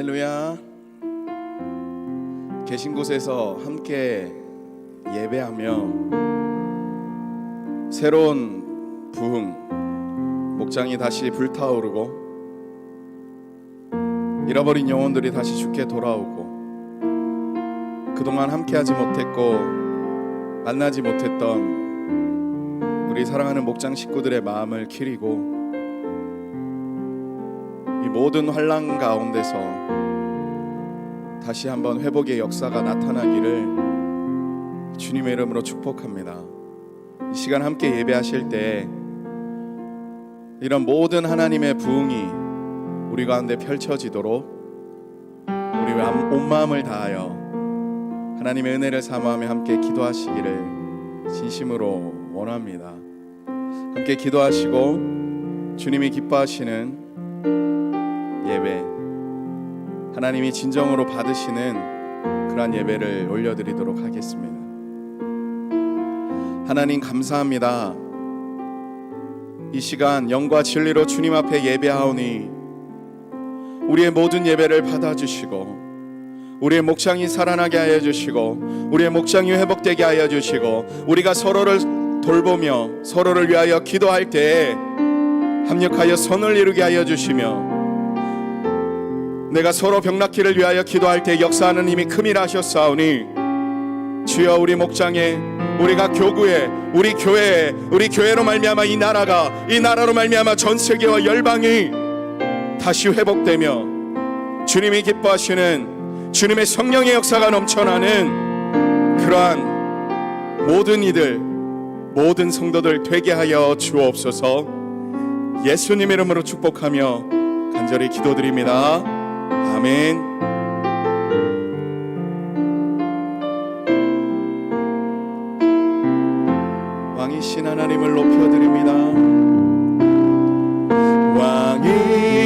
할렐루야. 계신 곳에서 함께 예배하며 새로운 부흥, 목장이 다시 불타오르고 잃어버린 영혼들이 다시 주께 돌아오고 그동안 함께하지 못했고 만나지 못했던 우리 사랑하는 목장 식구들의 마음을 기리고 이 모든 환난 가운데서 다시 한번 회복의 역사가 나타나기를 주님의 이름으로 축복합니다. 이 시간 함께 예배하실 때 이런 모든 하나님의 부흥이 우리 가운데 펼쳐지도록 우리 온 마음을 다하여 하나님의 은혜를 사모하며 함께 기도하시기를 진심으로 원합니다. 함께 기도하시고 주님이 기뻐하시는 예배, 하나님이 진정으로 받으시는 그러한 예배를 올려드리도록 하겠습니다. 하나님 감사합니다. 이 시간 영과 진리로 주님 앞에 예배하오니 우리의 모든 예배를 받아주시고 우리의 목장이 살아나게 하여 주시고 우리의 목장이 회복되게 하여 주시고 우리가 서로를 돌보며 서로를 위하여 기도할 때에 합력하여 선을 이루게 하여 주시며 내가 서로 병낫기를 위하여 기도할 때 역사하는 힘이 큼이라 하셨사오니 주여 우리 목장에 우리가 교구에 우리 교회에 우리 교회로 말미암아 이 나라로 말미암아 전 세계와 열방이 다시 회복되며 주님이 기뻐하시는 주님의 성령의 역사가 넘쳐나는 그러한 모든 이들 모든 성도들 되게 하여 주옵소서. 예수님 이름으로 축복하며 간절히 기도드립니다. 아멘. 왕이신 하나님을 높여드립니다.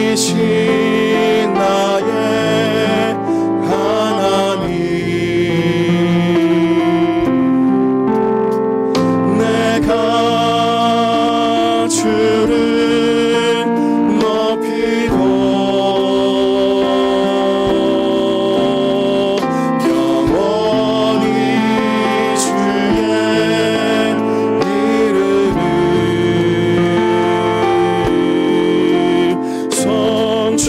왕이신 나의 하나님, 내가 주를 높이고 영원히 주의 이름을 성취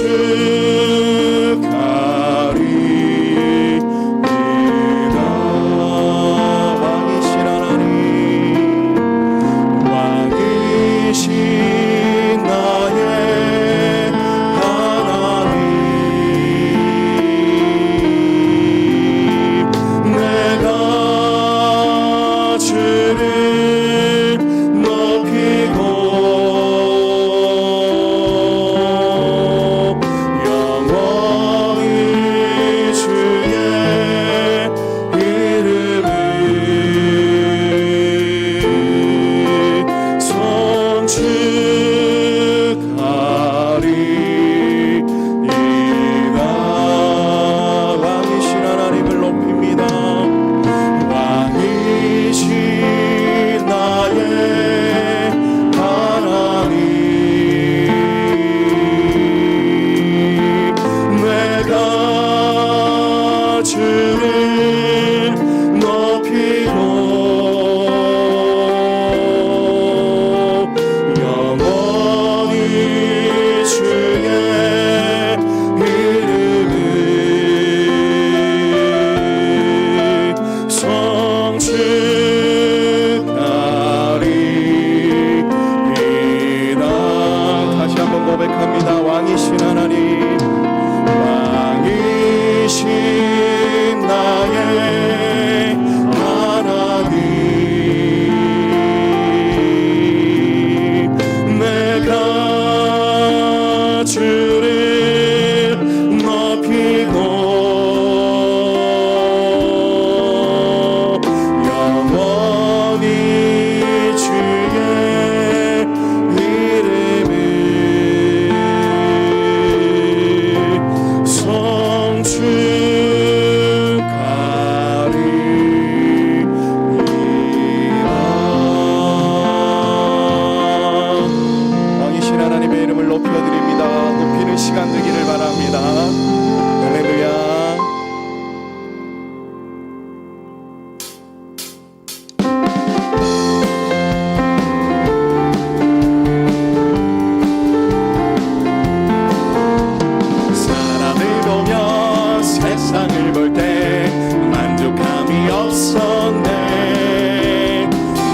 사람을 보며 세상을 볼 때 만족함이 없었네.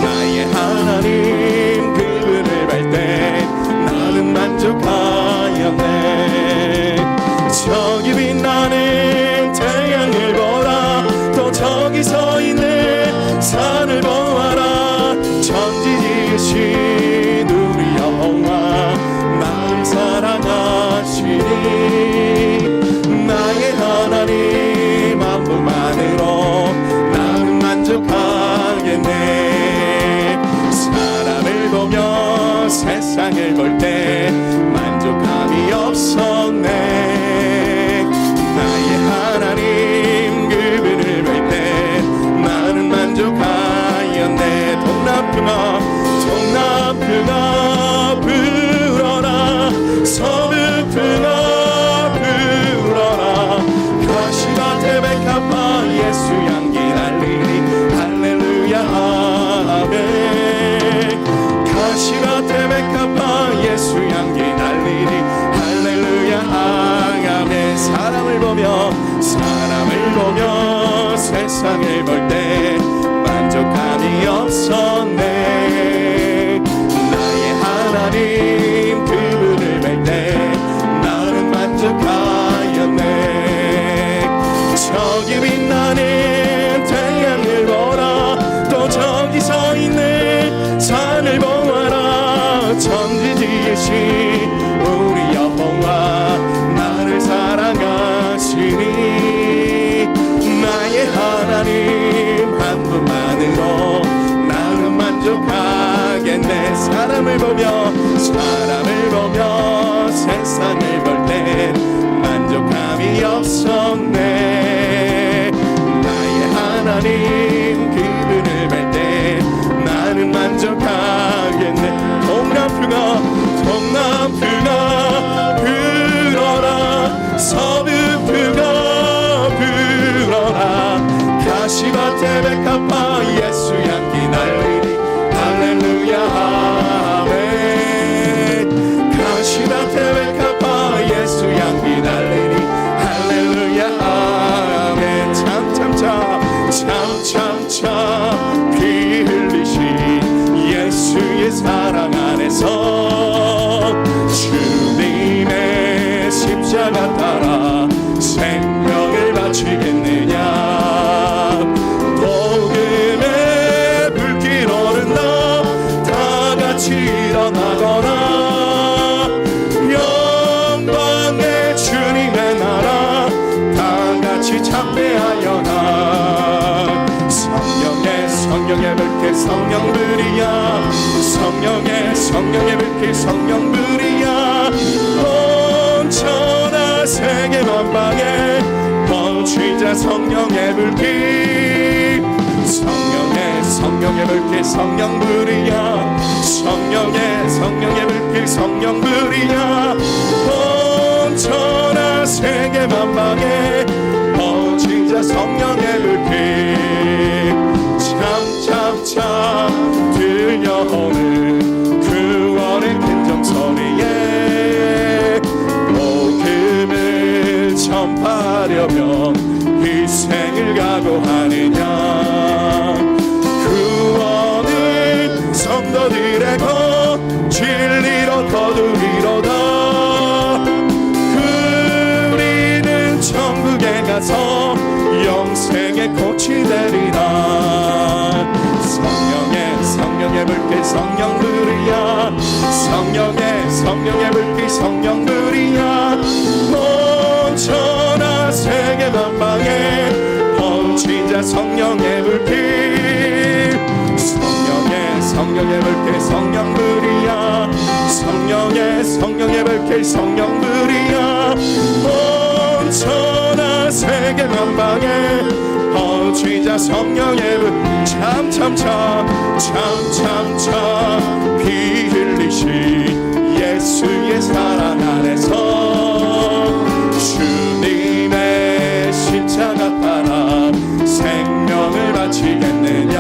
나의 하나님 그분을 볼 때 나는 만족하였네. 저기 빛나는 태양을 보라. 또 저기 서 있는 산을 보아라. 천지 지으신 우리 여호와 나를 사랑하시니 나의 하나님 한 분만으로 나는 만족하겠네. 사람을 보며 세상을 볼 때 만족함이 없었네. 나의 하나님 그분을 볼 때 나는 만족하였네. 동남풍아 불어라. 서북풍아 불어라. 가시밭에 백합화 예수 향기 날리니 할렐루야 아멘. 가시밭에 백합화 예수 향기 날리니 할렐루야 아멘. 사람을 보며 세상을 볼 때 만족함이 없었네. 나의 하나님 그분을 볼 때 나는 만족하였네. 저기 빛나는 태양을 보라. 또 저기 서 있는 산을 보아라. 천지 지으신 우리 여호와 나를 사랑하시니 나의 하나님 한 분만으로 나는 만족하겠네. 사람을 보며 세상을 볼 때 만족함이 없었네. 나의 하나님 그분을 볼 때 나는 만족하겠네. 동남풍아 불어라. 서북풍아 불어라. 가시밭에 백합화 예수 향기 날리니 할렐루야 아멘. 가시밭에 백합화 예수 향기 날리니 할렐루야 아멘. 참참차 피 흘리신 예수의 사랑 안에서 주님의 십자가 따라 생명을 바치겠느냐. 복음의 불길 오른다. 다 같이 일어나거나 영광의 주님의 나라 다 같이 참배하여라. 성령의 불길 성령 불이야. 성령의 불길 성령 불이야. 온 천하 세계 만방에 퍼지자 성령의 불길. 성령의 불길 성령 불이야. 성령의 불길 성령 불이야. 온 천하 세계 만방에 퍼지자 성령의 불길. 참참참 들려오는 구원의 큰정소리에 복음을 전파하려면 희생을 각오하느냐. 구원은 성도들의 것 진리로 거두리로다. 우리는 천국에 가서 영생의 꽃이 되리라. 성령의 불길 성령 불이야. 성령의 불길 성령 불이야. 온 천하 세계 만방에 퍼지자 성령의 불길. 성령의 불길 성령 불이야. 성령의 불길 성령 불이야. 온 천하 세계 만방에 퍼지자 성령의 불. 참참참 피 흘리신 예수의 사랑 안에서 주님의 십자가 따라 생명을 바치겠느냐.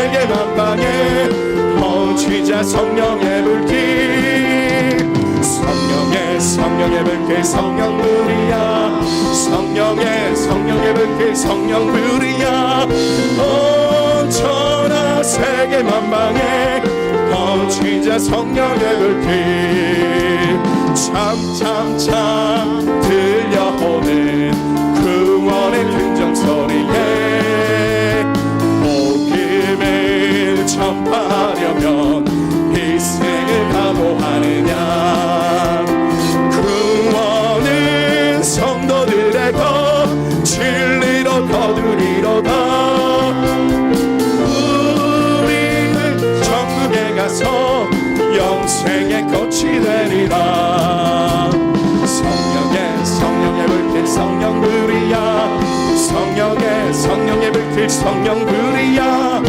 세계 만방에 퍼지자 성령의 불길. 성령의 불길 성령불이야. 성령의 불길 성령불이야. 온 천하 세계 만방에 퍼지자 성령의 불길. 참참참 들려오는 구원의 긍정소리에 복음을 전파하려면 희생을 각오하느냐. 구원은 성도들의 것 진리로 거두리로다. 우리는 천국에 가서 영생의 꽃이 되리라. 성령의 불길 성령불이야. 성령의 불길 성령불이야.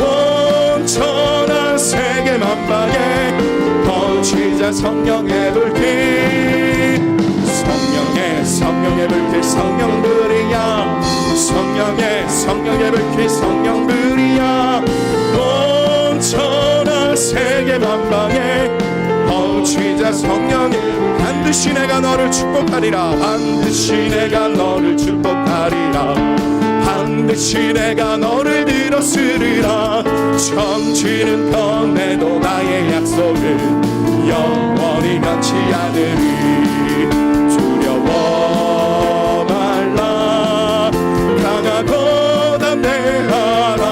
온 천하 세계 만방에 퍼지자 성령의 불길. 성령의 불길 성령불이야. 성령의 불길 성령불이야. 온 천하 세계 만방에 퍼지자 성령의. 반드시 내가 너를 축복하리라. 반드시 내가 너를 축복하리라. 반드시 내가 너를 들었으리라. 천지는 변해도 나의 약속은 영원히 변치 않으리. 두려워 말라. 강하고 담대하라.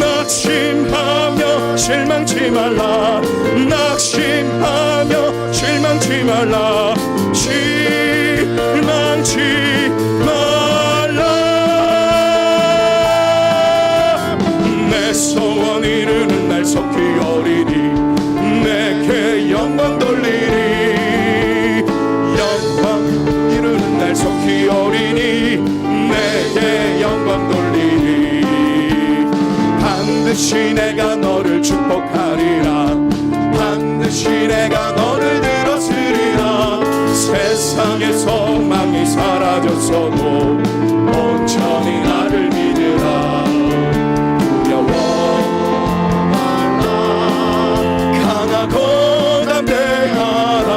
낙심하며 실망치 말라. 낙심하며 실망치 말라. 실망치 말라. 내 소원 이루는 날 속히 오리니 내게 영광 돌리리. 영광 이루는 날 속히 오리니 내게 영광 돌리리. 반드시 내가 너를 축복하리라. 반드시 내가 너를 들었으리라. 세상의 소망이 사라졌어도 온전히 나를 믿으라. 두려워 말라. 강하고 담대하라.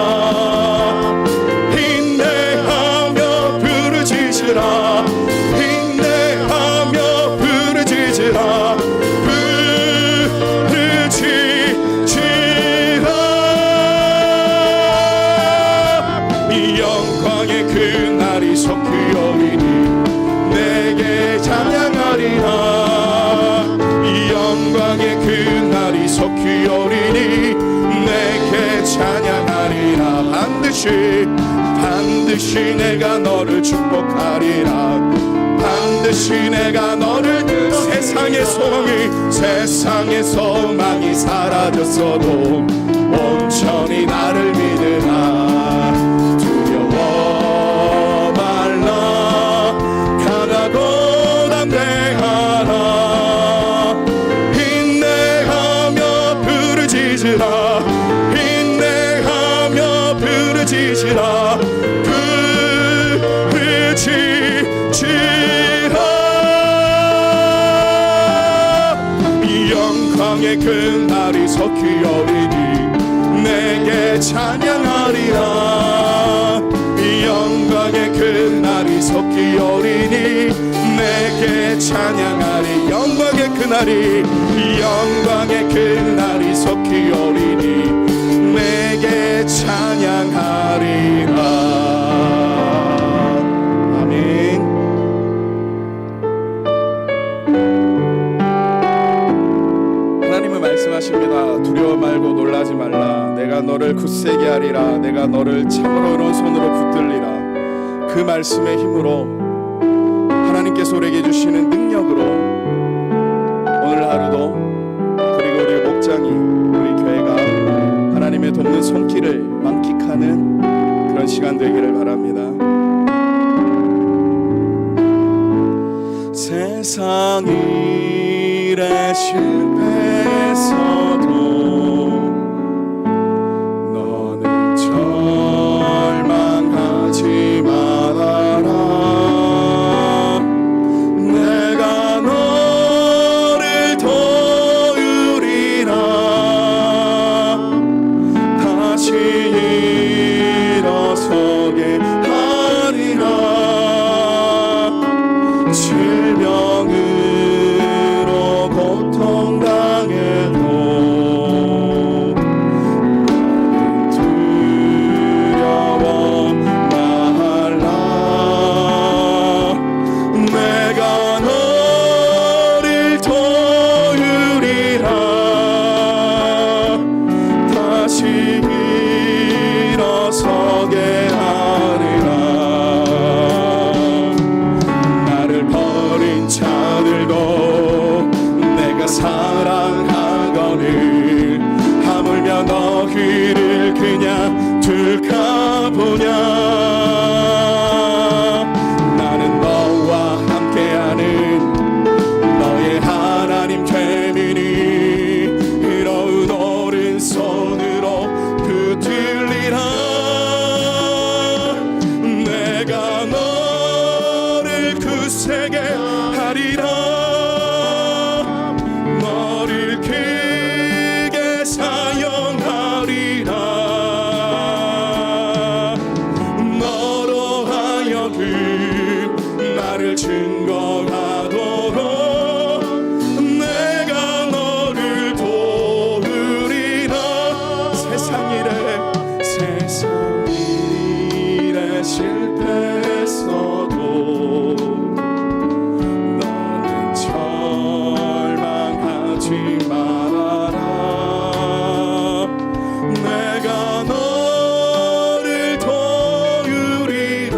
인내하며 부르짖으라. 인내하며 부르짖으라. 영광의 그날이 속히 오리니 내게 찬양하리라. 영광의 그날이 속히 오리니 내게 찬양하리라. 반드시 내가 너를 축복하리라. 반드시 내가 너를 세상의 소망이 사라졌어도 온전히 나를 믿으라. 인내하며 부르짖으라. 부르짖으라. 영광의 그날이 속히 오리니 내게 찬양하리라. 영광의 그날이 속히 오리니 내게 찬양하리. 영광의 그날이 속히 오리니 내게 찬양하리라. 아멘. 하나님은 말씀하십니다. 두려워 말고 놀라지 말라. 내가 너를 굳세게 하리라. 내가 너를 참으로 오른손으로 붙들리라. 그 말씀의 힘으로 하나님께서 우리에게 주시는 능력으로 오늘 하루도 그리고 우리 목장이 우리 교회가 하나님의 돕는 손길을 만끽하는 그런 시간 되기를 바랍니다. 세상 일에 실패했어도 너는 절망하지 말아라. 내가 너를 말아라. 내가 너를 도우리라.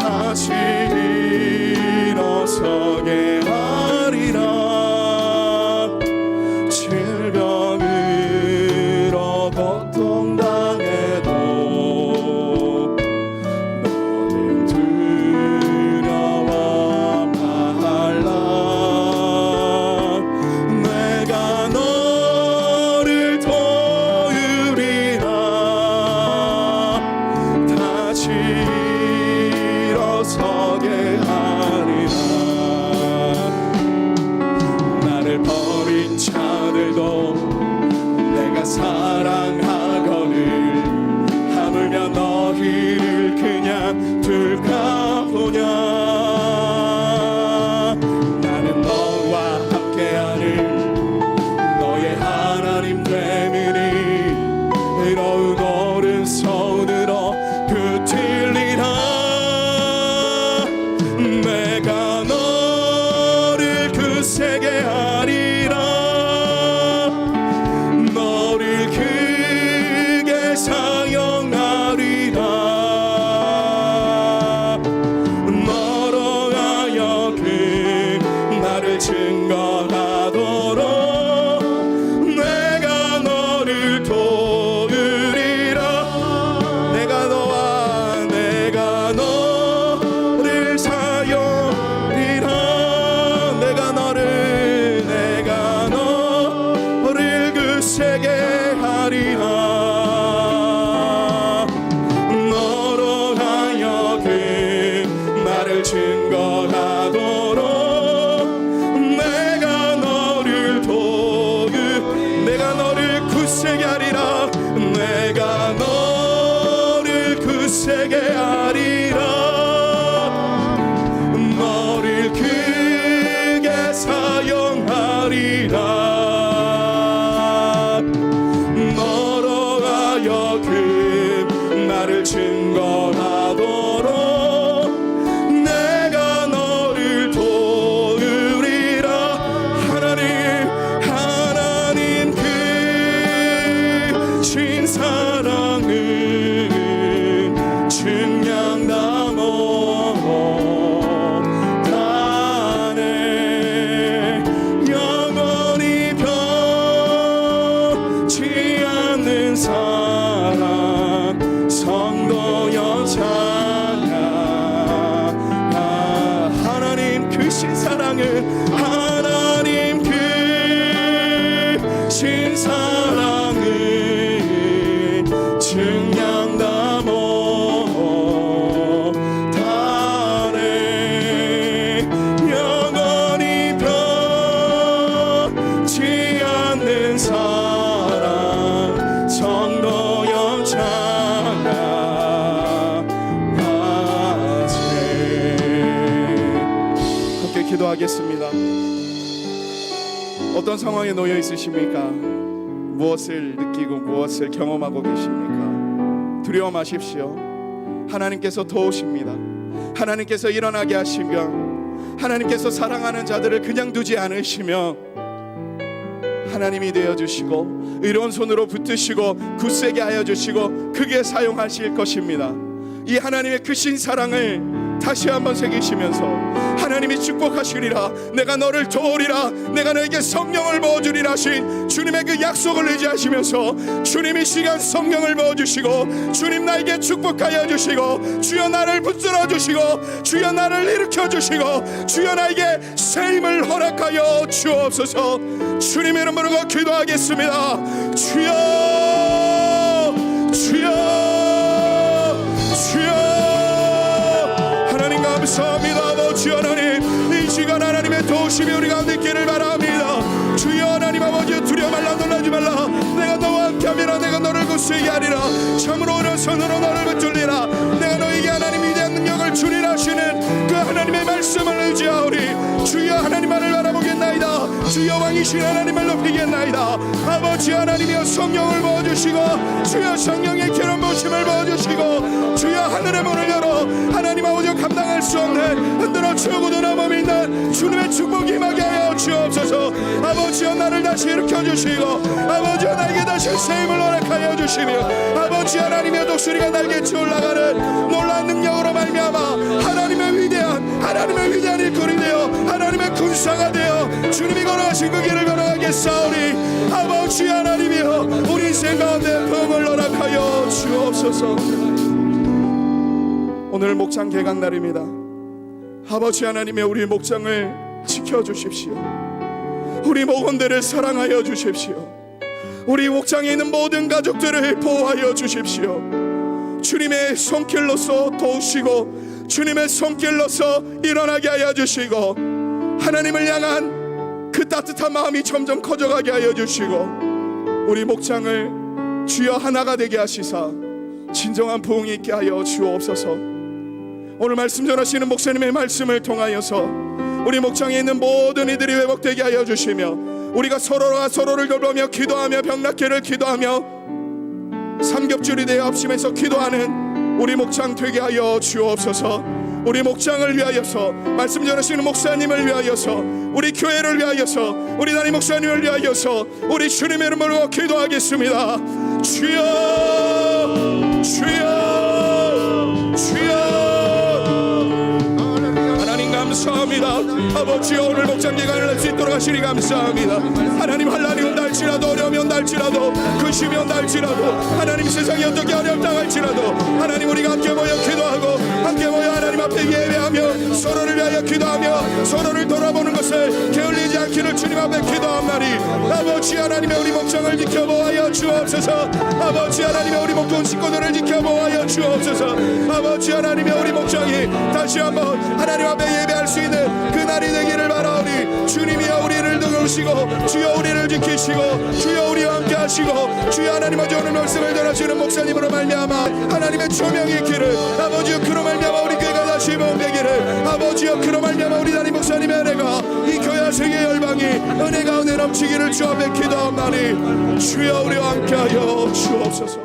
다시 일어서게 하리라. 질병으로 고통당해도 너는 두려워 말라. 내가 너를 도우리라. 다시 일어서게 하리라. 나를 버린 자들도 내가 사랑하거늘 하물며 너희를 그냥 둘까 보냐. 나는 너와 함께하는 너의 하나님 되느니 의로운 오른손으로 붙들리라. 내가 너를 굳세게 하리라. 너를 크게 사용하리라. 너로 하여금 나를 증거하도록 내가 너를 도우리라. 내가 너를 사용하리라. 내가 너를 굳세게 하리라. 너로 하여금 나를 증거하도록 내가 너를 내가 너를 굳세게 하리라. 내가 너를 굳세게 하리라. 너를 크게 사용하리라. 너로 하여금 나를 증거하도록 내가 너를 도우리라. 하나님 그 신사랑은 증량다 못하네. 영원히 변치 않는 사랑 성도여 찬양. 하나님 그 신사랑은 하나님 그 신사랑은 증량다 못하네. 영원히 변치 않는 사랑 성도여 찬양하세. 함께 기도하겠습니다. 어떤 상황에 놓여 있으십니까? 무엇을 느끼고 무엇을 경험하고 계십니까? 두려워 마십시오. 하나님께서 도우십니다. 하나님께서 일어나게 하시며 하나님께서 사랑하는 자들을 그냥 두지 않으시며 하나님이 되어주시고 의로운 손으로 붙드시고 굳세게 하여 주시고 크게 사용하실 것입니다. 이 하나님의 크신 사랑을 다시 한번 새기시면서 하나님이 축복하시리라. 내가 너를 도우리라. 내가 너에게 성령을 부어주리라 하신 주님의 그 약속을 의지하시면서 주님 이 시간 성령을 부어주시고 주님 나에게 축복하여 주시고 주여 나를 붙들어 주시고 주여 나를 일으켜 주시고 주여 나에게 새 힘을 허락하여 주옵소서. 주님의 이름으로 기도하겠습니다. 주여 하나님 감사합니다. 아버지 하나님 이 시간 하나님의 도우심이 우리 가운데 있기를 바랍니다. 주여 하나님 아버지 두려워 말라 놀라지 말라. 내가 너와 함께함이라. 내가 너를 굳세게 하리라. 참으로 오른손으로 너를 붙들리라. 내가 너에게 하나님 위대한 능력을 주리라 하시는 그 하나님의 말씀을 의지하오리. 주여 하나님만을 바라보겠나이다. 주여 왕이신 하나님을 높이겠나이다. 아버지 하나님이여 성령을 부어주시고 주여 성령의 기름 부으심을 부어주시고 주여 하늘의 문을 열어 하나님 아버지 감당할 수 없는 흔들어 치우고 도나무 있는 주님의 축복이 임하게 하여 주옵소서. 아버지여 나를 다시 일으켜주시고 아버지여 나에게 다시 세임을 허락하여 주시며 아버지 하나님의 독수리가 날개치 올라가는 놀라운 능력으로 말미암아 하나님의 위대한 일꾼이 되어 하나님의 군사가 되어 주님이 걸어가신 그 길을 걸어가겠사오니 아버지 하나님이여 우리 인생 가운데 복을 허락하여 주옵소서. 오늘 목장 개강 날입니다. 아버지 하나님의 우리 목장을 지켜주십시오. 우리 목원들을 사랑하여 주십시오. 우리 목장에 있는 모든 가족들을 보호하여 주십시오. 주님의 손길로서 도우시고 주님의 손길로서 일어나게 하여 주시고 하나님을 향한 그 따뜻한 마음이 점점 커져가게 하여 주시고 우리 목장을 주여 하나가 되게 하시사 진정한 부흥이 있게 하여 주옵소서. 오늘 말씀 전하시는 목사님의 말씀을 통하여서 우리 목장에 있는 모든 이들이 회복되게 하여 주시며 우리가 서로가 서로를 돌보며 기도하며 병낫기를 기도하며 삼겹줄이 되어 합심해서 기도하는 우리 목장 되게 하여 주옵소서. 우리 목장을 위하여서 말씀 전하시는 목사님을 위하여서 우리 교회를 위하여서 우리 담임 목사님을 위하여서 우리 주님의 이름으로 기도하겠습니다. 주여 주여 주여 감사합니다. 아버지 오늘 목장 기간을 할 수 있도록 하시니 감사합니다. 하나님 환난이 온다 할지라도 어려움이 온다 할지라도 근심이 온다 할지라도 하나님 세상이 어떻게 어렵다 할지라도 하나님 우리가 함께 모여 기도하고 함께 모여 하나님 앞에 예배하며 서로를 위하여 기도하며 서로를 돌아보는 것을 게을리지 않기를 주님 앞에 기도합나니 아버지 하나님의 우리 목장을 지켜보아여 주옵소서. 아버지 하나님의 우리 목동 식구들을 지켜보아여 주옵소서. 아버지 하나님의 우리 목장이 다시 한번 하나님 앞에 예배할 수 있는 그날이 되기를 바라오니 주님이여 우리를 도우시고 주여 우리를 지키시고 주여 우리와 함께 하시고 주여 하나님 아버지 오늘 말씀을 전하시는 목사님으로 말미암아 하나님의 조명이 있기를 아버지여 그로 말미암아 우리 교회가 다시 모험되기를 아버지여 그로 말미암아 우리 담임 목사님의 은혜가 이 교회 세계 열방이 은혜 가운데 넘치기를 주 앞에 기도하옵나니 주여 우리와 함께하여 주옵소서.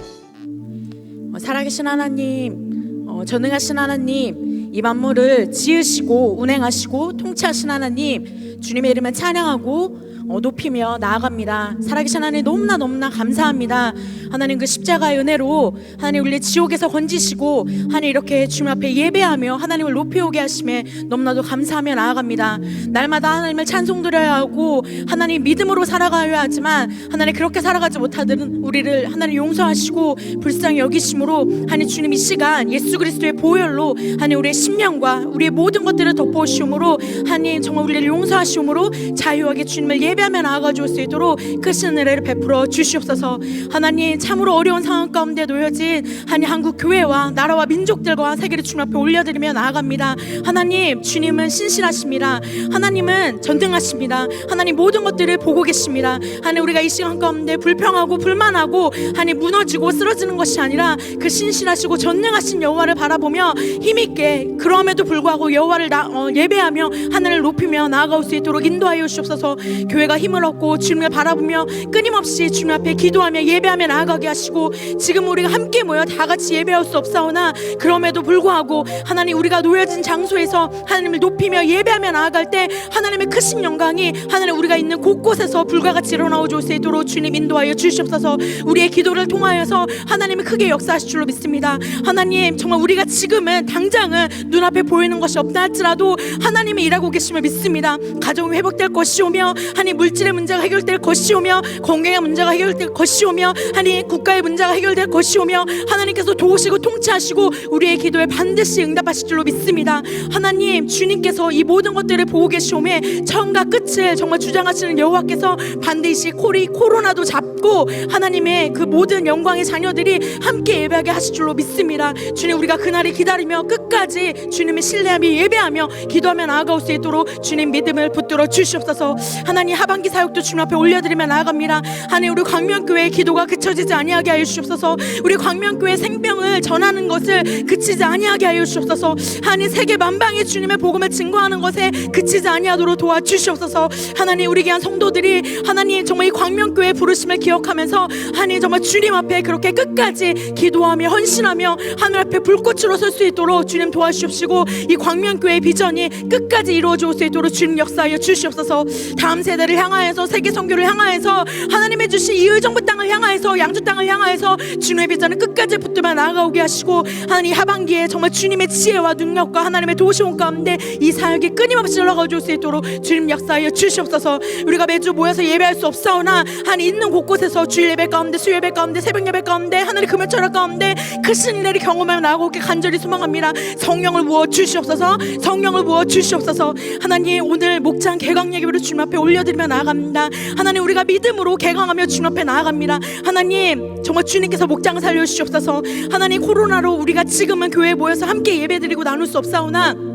살아계신 하나님, 전능하신 하나님, 이 만물을 지으시고 운행하시고 통치하신 하나님 주님의 이름을 찬양하고 높이며 나아갑니다. 살아계신 하나님 너무나 감사합니다. 하나님 그 십자가의 은혜로 하나님 우리 지옥에서 건지시고 하나님 이렇게 주님 앞에 예배하며 하나님을 높이오게 하심에 너무나도 감사하며 나아갑니다. 날마다 하나님을 찬송드려야 하고 하나님 믿음으로 살아가야 하지만 하나님 그렇게 살아가지 못하는 우리를 하나님 용서하시고 불쌍히 여기심으로 하나님 주님 이 시간 예수 그리스도의 보혈로 하나님 우리의 심령과 우리의 모든 것들을 덮어주심으로 하나님 정말 우리를 용서하시므로 자유하게 주님을 예배하며 나아가 줄 수 있도록 크신 은혜를 베풀어 주시옵소서. 하나님 참으로 어려운 상황 가운데 놓여진 하나님 한국 교회와 나라와 민족들과 세계를 주님 앞에 올려드리며 나아갑니다. 하나님 주님은 신실하십니다. 하나님은 전능하십니다. 하나님 모든 것들을 보고 계십니다. 하나님 우리가 이 시간 가운데 불평하고 불만하고 하나님 무너지고 쓰러지는 것이 아니라 그 신실하시고 전능하신 여호와를 바라보며 힘있게 그럼에도 불구하고 여호와를 예배하며 하늘을 높이며 나아갈 수 있도록 인도하여 주옵소서. 교회가 힘을 얻고 주님을 바라보며 끊임없이 주님 앞에 기도하며 예배하며 나아가게 하시고 지금 우리가 함께 모여 다 같이 예배할 수 없사오나 그럼에도 불구하고 하나님 우리가 놓여진 장소에서 하나님을 높이며 예배하며 나아갈 때 하나님의 크신 영광이 하나님 우리가 있는 곳곳에서 불과같이 일어나어 줄 수 있도록 주님 인도하여 주시옵소서. 우리의 기도를 통하여서 하나님이 크게 역사하실 줄로 믿습니다. 하나님 정말 우리가 지금은 당장은 눈앞에 보이는 것이 없다 할지라도 하나님이 일하고 계심을 믿습니다. 가정이 회복될 것이오며 하나님 물질의 문제가 해결될 것이오며 건강의 문제가 해결될 것이오며 하나님 국가의 문제가 해결될 것이오며 하나님께서 도우시고 통치하시고 우리의 기도에 반드시 응답하실 줄로 믿습니다. 하나님 주님께서 이 모든 것들을 보고 계시오며 처음과 끝을 정말 주장하시는 여호와께서 반드시 코로나도 잡고 하나님의 그 모든 영광의 자녀들이 함께 예배하게 하실 줄로 믿습니다. 주님 우리가 그날을 기다리며 끝까지 주님을 신뢰하며 예배하며 기도하며 나아갈 수 있도록 주님 믿음을 붙들어 주시옵소서. 하나님 하반기 사역도 주님 앞에 올려드리며 나아갑니다. 하나님 우리 광명교회의 기도가 그쳐지지 아니하게 하여 주옵소서. 우리 광명교회 생명을 전하는 것을 그치지 아니하게 하여 주옵소서. 하나님 세계 만방에 주님의 복음을 증거하는 것에 그치지 아니하도록 도와주시옵소서. 하나님 우리 귀한 성도들이 하나님 정말 이 광명교회 부르심을 기억하면서 하나님 정말 주님 앞에 그렇게 끝까지 기도하며 헌신하며 하늘 앞에 불꽃으로 설 수 있도록 주님 도와주시옵시고, 이 광명교회의 비전이 끝까지 이루어질 수 있도록 주님 역사하여 주시옵소서. 다음 세대를 향하여서, 세계 선교를 향하여서, 하나님의 주신 이 의정부 땅을 향하여서, 양주 땅을 향하여서 주님의 비전을 끝까지 붙들며 나아가오게 하시고, 하나님 하반기에 정말 주님의 지혜와 능력과 하나님의 도우심 가운데 이 사역이 끊임없이 흘러가줄 수 있도록 주님 역사하여 주시옵소서. 우리가 매주 모여서 예배할 수 없사오나 하나님 있는 곳곳에서 주일 예배 가운데, 수요 예배 가운데, 새벽 예배 가운데, 하나님 금요 철학 가운데 크신 은혜를 경험하며 나아오게 간절히 소망합니다. 성령을 부어 주시옵소서. 성령을 부어 주시옵소서. 하나님 오늘 목장 개강 예배를 주님 앞에 올려드리며 나아갑니다. 하나님 우리가 믿음으로 개강하며 주님 앞에 나아갑니다. 하나님 정말 주님께서 목장을 살려주시옵소서. 하나님 코로나로 우리가 지금은 교회에 모여서 함께 예배드리고 나눌 수 없사오나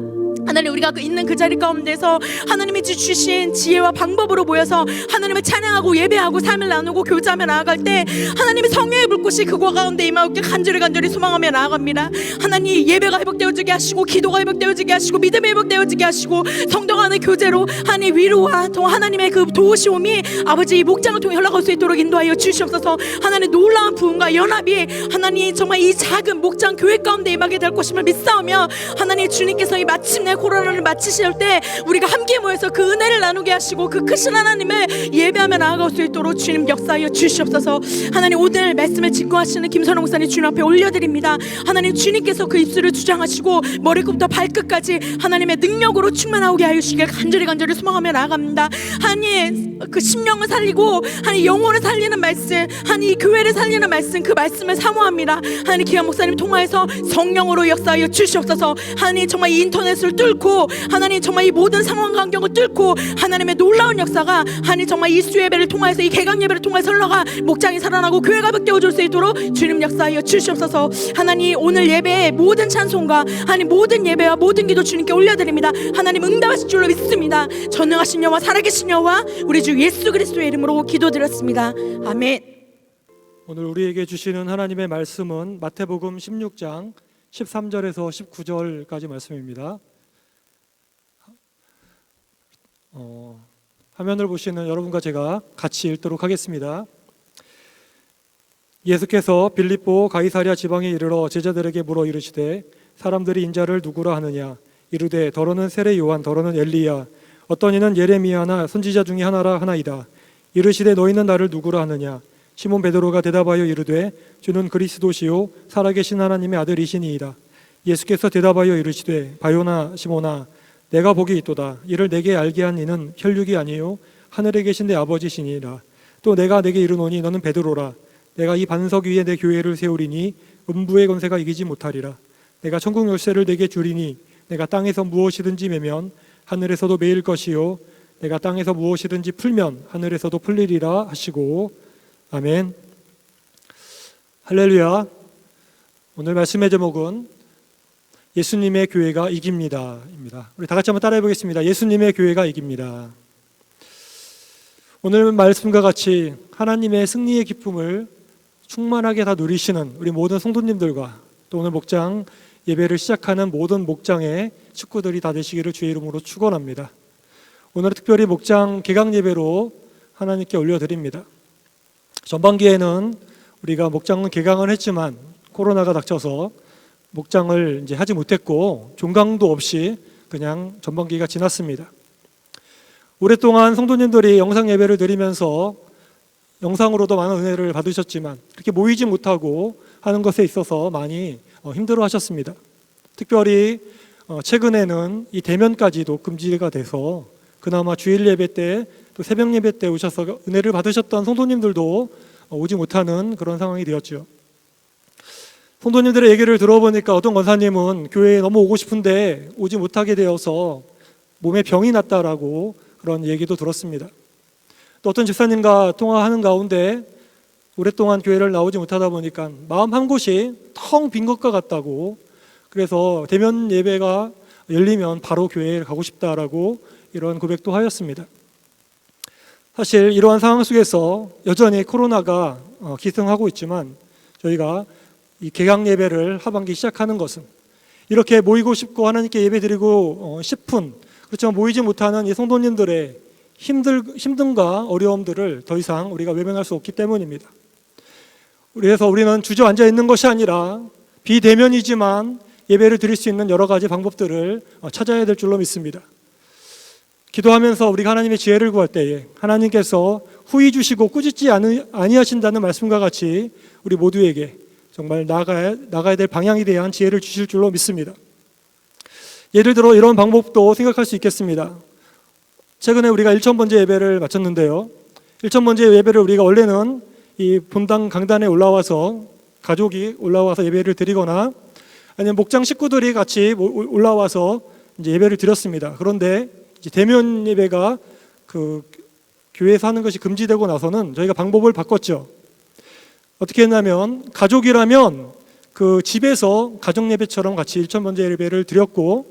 하나님 우리가 있는 그 자리 가운데서 하나님이 주신 지혜와 방법으로 모여서 하나님을 찬양하고 예배하고 삶을 나누고 교제하며 나아갈 때 하나님의 성령의 불꽃이 그곳 가운데 임하옵게 간절히 소망하며 나아갑니다. 하나님 예배가 회복되어지게 하시고, 기도가 회복되어지게 하시고, 믿음이 회복되어지게 하시고, 성도 간의 교제로 하나님 위로와 또 하나님의 그 도우시움이 아버지 이 목장을 통해 흘러갈 수 있도록 인도하여 주시옵소서. 하나님 놀라운 부흥과 연합이 하나님 정말 이 작은 목장 교회 가운데 임하게 될 것임을 믿사오며, 하나님 주님께서 이 마침내 코로나를 마치실 때 우리가 함께 모여서 그 은혜를 나누게 하시고 그 크신 하나님을 예배하며 나아갈 수 있도록 주님 역사하여 주시옵소서. 하나님 오늘 말씀을 직구하시는 김선호 목사님 주님 앞에 올려드립니다. 하나님 주님께서 그 입술을 주장하시고 머리끝부터 발끝까지 하나님의 능력으로 충만하게 하여 주시길 간절히 소망하며 나아갑니다. 하나님 그 심령을 살리고 하나님 영혼을 살리는 말씀, 하나님 이 교회를 살리는 말씀, 그 말씀을 사모합니다. 하나님 기한 목사님 통하여서 성령으로 역사하여 주시옵소서. 하나님 정말 이 인터넷을 뚫고 하나님 정말 이 모든 상황 환경을 뚫고 하나님의 놀라운 역사가 하나님 정말 이 수요 예배를 통해서, 이 개강 예배를 통해서 흘러가 목장이 살아나고 교회가 벗겨줄 수 있도록 주님 역사하여 주시옵소서. 하나님 오늘 예배의 모든 찬송과 하나님 모든 예배와 모든 기도 주님께 올려드립니다. 하나님 응답하실 줄로 믿습니다. 전능하신 여호와 살아계신 여호와 우리 주 예수 그리스도의 이름으로 기도드렸습니다. 아멘. 오늘 우리에게 주시는 하나님의 말씀은 마태복음 16장 13절에서 19절까지 말씀입니다. 화면을 보시는 여러분과 제가 같이 읽도록 하겠습니다. 예수께서 빌립보 가이사랴 지방에 이르러 제자들에게 물어 이르시되 사람들이 인자를 누구라 하느냐? 이르되 더러는 세례 요한, 더러는 엘리야, 어떤 이는 예레미야나 선지자 중에 하나라 하나이다. 이르시되 너희는 나를 누구라 하느냐? 시몬 베드로가 대답하여 이르되 주는 그리스도시요 살아계신 하나님의 아들이시니이다. 예수께서 대답하여 이르시되 바요나 시몬아 내가 복이 있도다. 이를 내게 알게 한 이는 혈육이 아니요 하늘에 계신 내 아버지시니라. 또 내가 내게 이르노니 너는 베드로라. 내가 이 반석 위에 내 교회를 세우리니 음부의 권세가 이기지 못하리라. 내가 천국 열쇠를 내게 주리니 내가 땅에서 무엇이든지 매면 하늘에서도 매일 것이요 내가 땅에서 무엇이든지 풀면 하늘에서도 풀리리라 하시고. 아멘. 할렐루야. 오늘 말씀의 제목은 예수님의 교회가 이깁니다 입니다. 우리 다 같이 한번 따라해 보겠습니다. 예수님의 교회가 이깁니다. 오늘 말씀과 같이 하나님의 승리의 기쁨을 충만하게 다 누리시는 우리 모든 성도님들과 또 오늘 목장 예배를 시작하는 모든 목장의 식구들이 다 되시기를 주의 이름으로 축원합니다. 오늘은 특별히 목장 개강 예배로 하나님께 올려드립니다. 전반기에는 우리가 목장은 개강을 했지만 코로나가 닥쳐서 목장을 이제 하지 못했고 종강도 없이 그냥 전반기가 지났습니다. 오랫동안 성도님들이 영상 예배를 드리면서 영상으로도 많은 은혜를 받으셨지만 그렇게 모이지 못하고 하는 것에 있어서 많이 힘들어 하셨습니다. 특별히 최근에는 이 대면까지도 금지가 돼서 그나마 주일 예배 때 또 새벽 예배 때 오셔서 은혜를 받으셨던 성도님들도 오지 못하는 그런 상황이 되었죠. 성도님들의 얘기를 들어보니까 어떤 권사님은 교회에 너무 오고 싶은데 오지 못하게 되어서 몸에 병이 났다라고 그런 얘기도 들었습니다. 또 어떤 집사님과 통화하는 가운데 오랫동안 교회를 나오지 못하다 보니까 마음 한 곳이 텅 빈 것과 같다고, 그래서 대면 예배가 열리면 바로 교회에 가고 싶다라고 이런 고백도 하였습니다. 사실 이러한 상황 속에서 여전히 코로나가 기승하고 있지만 저희가 이 개강 예배를 하반기 시작하는 것은 이렇게 모이고 싶고 하나님께 예배드리고 싶은, 그렇지만 모이지 못하는 이 성도님들의 힘듦과 어려움들을 더 이상 우리가 외면할 수 없기 때문입니다. 그래서 우리는 주저앉아 있는 것이 아니라 비대면이지만 예배를 드릴 수 있는 여러 가지 방법들을 찾아야 될 줄로 믿습니다. 기도하면서 우리가 하나님의 지혜를 구할 때에 하나님께서 후히 주시고 꾸짖지 아니하신다는 말씀과 같이 우리 모두에게 정말 나가야 될 방향에 대한 지혜를 주실 줄로 믿습니다. 예를 들어 이런 방법도 생각할 수 있겠습니다. 최근에 우리가 1000번째 예배를 마쳤는데요. 1000번째 예배를 우리가 원래는 이 본당 강단에 올라와서 가족이 올라와서 예배를 드리거나 아니면 목장 식구들이 같이 올라와서 이제 예배를 드렸습니다. 그런데 이제 대면 예배가 그 교회에서 하는 것이 금지되고 나서는 저희가 방법을 바꿨죠. 어떻게 했냐면 가족이라면 그 집에서 가정 예배처럼 같이 1000번째 예배를 드렸고,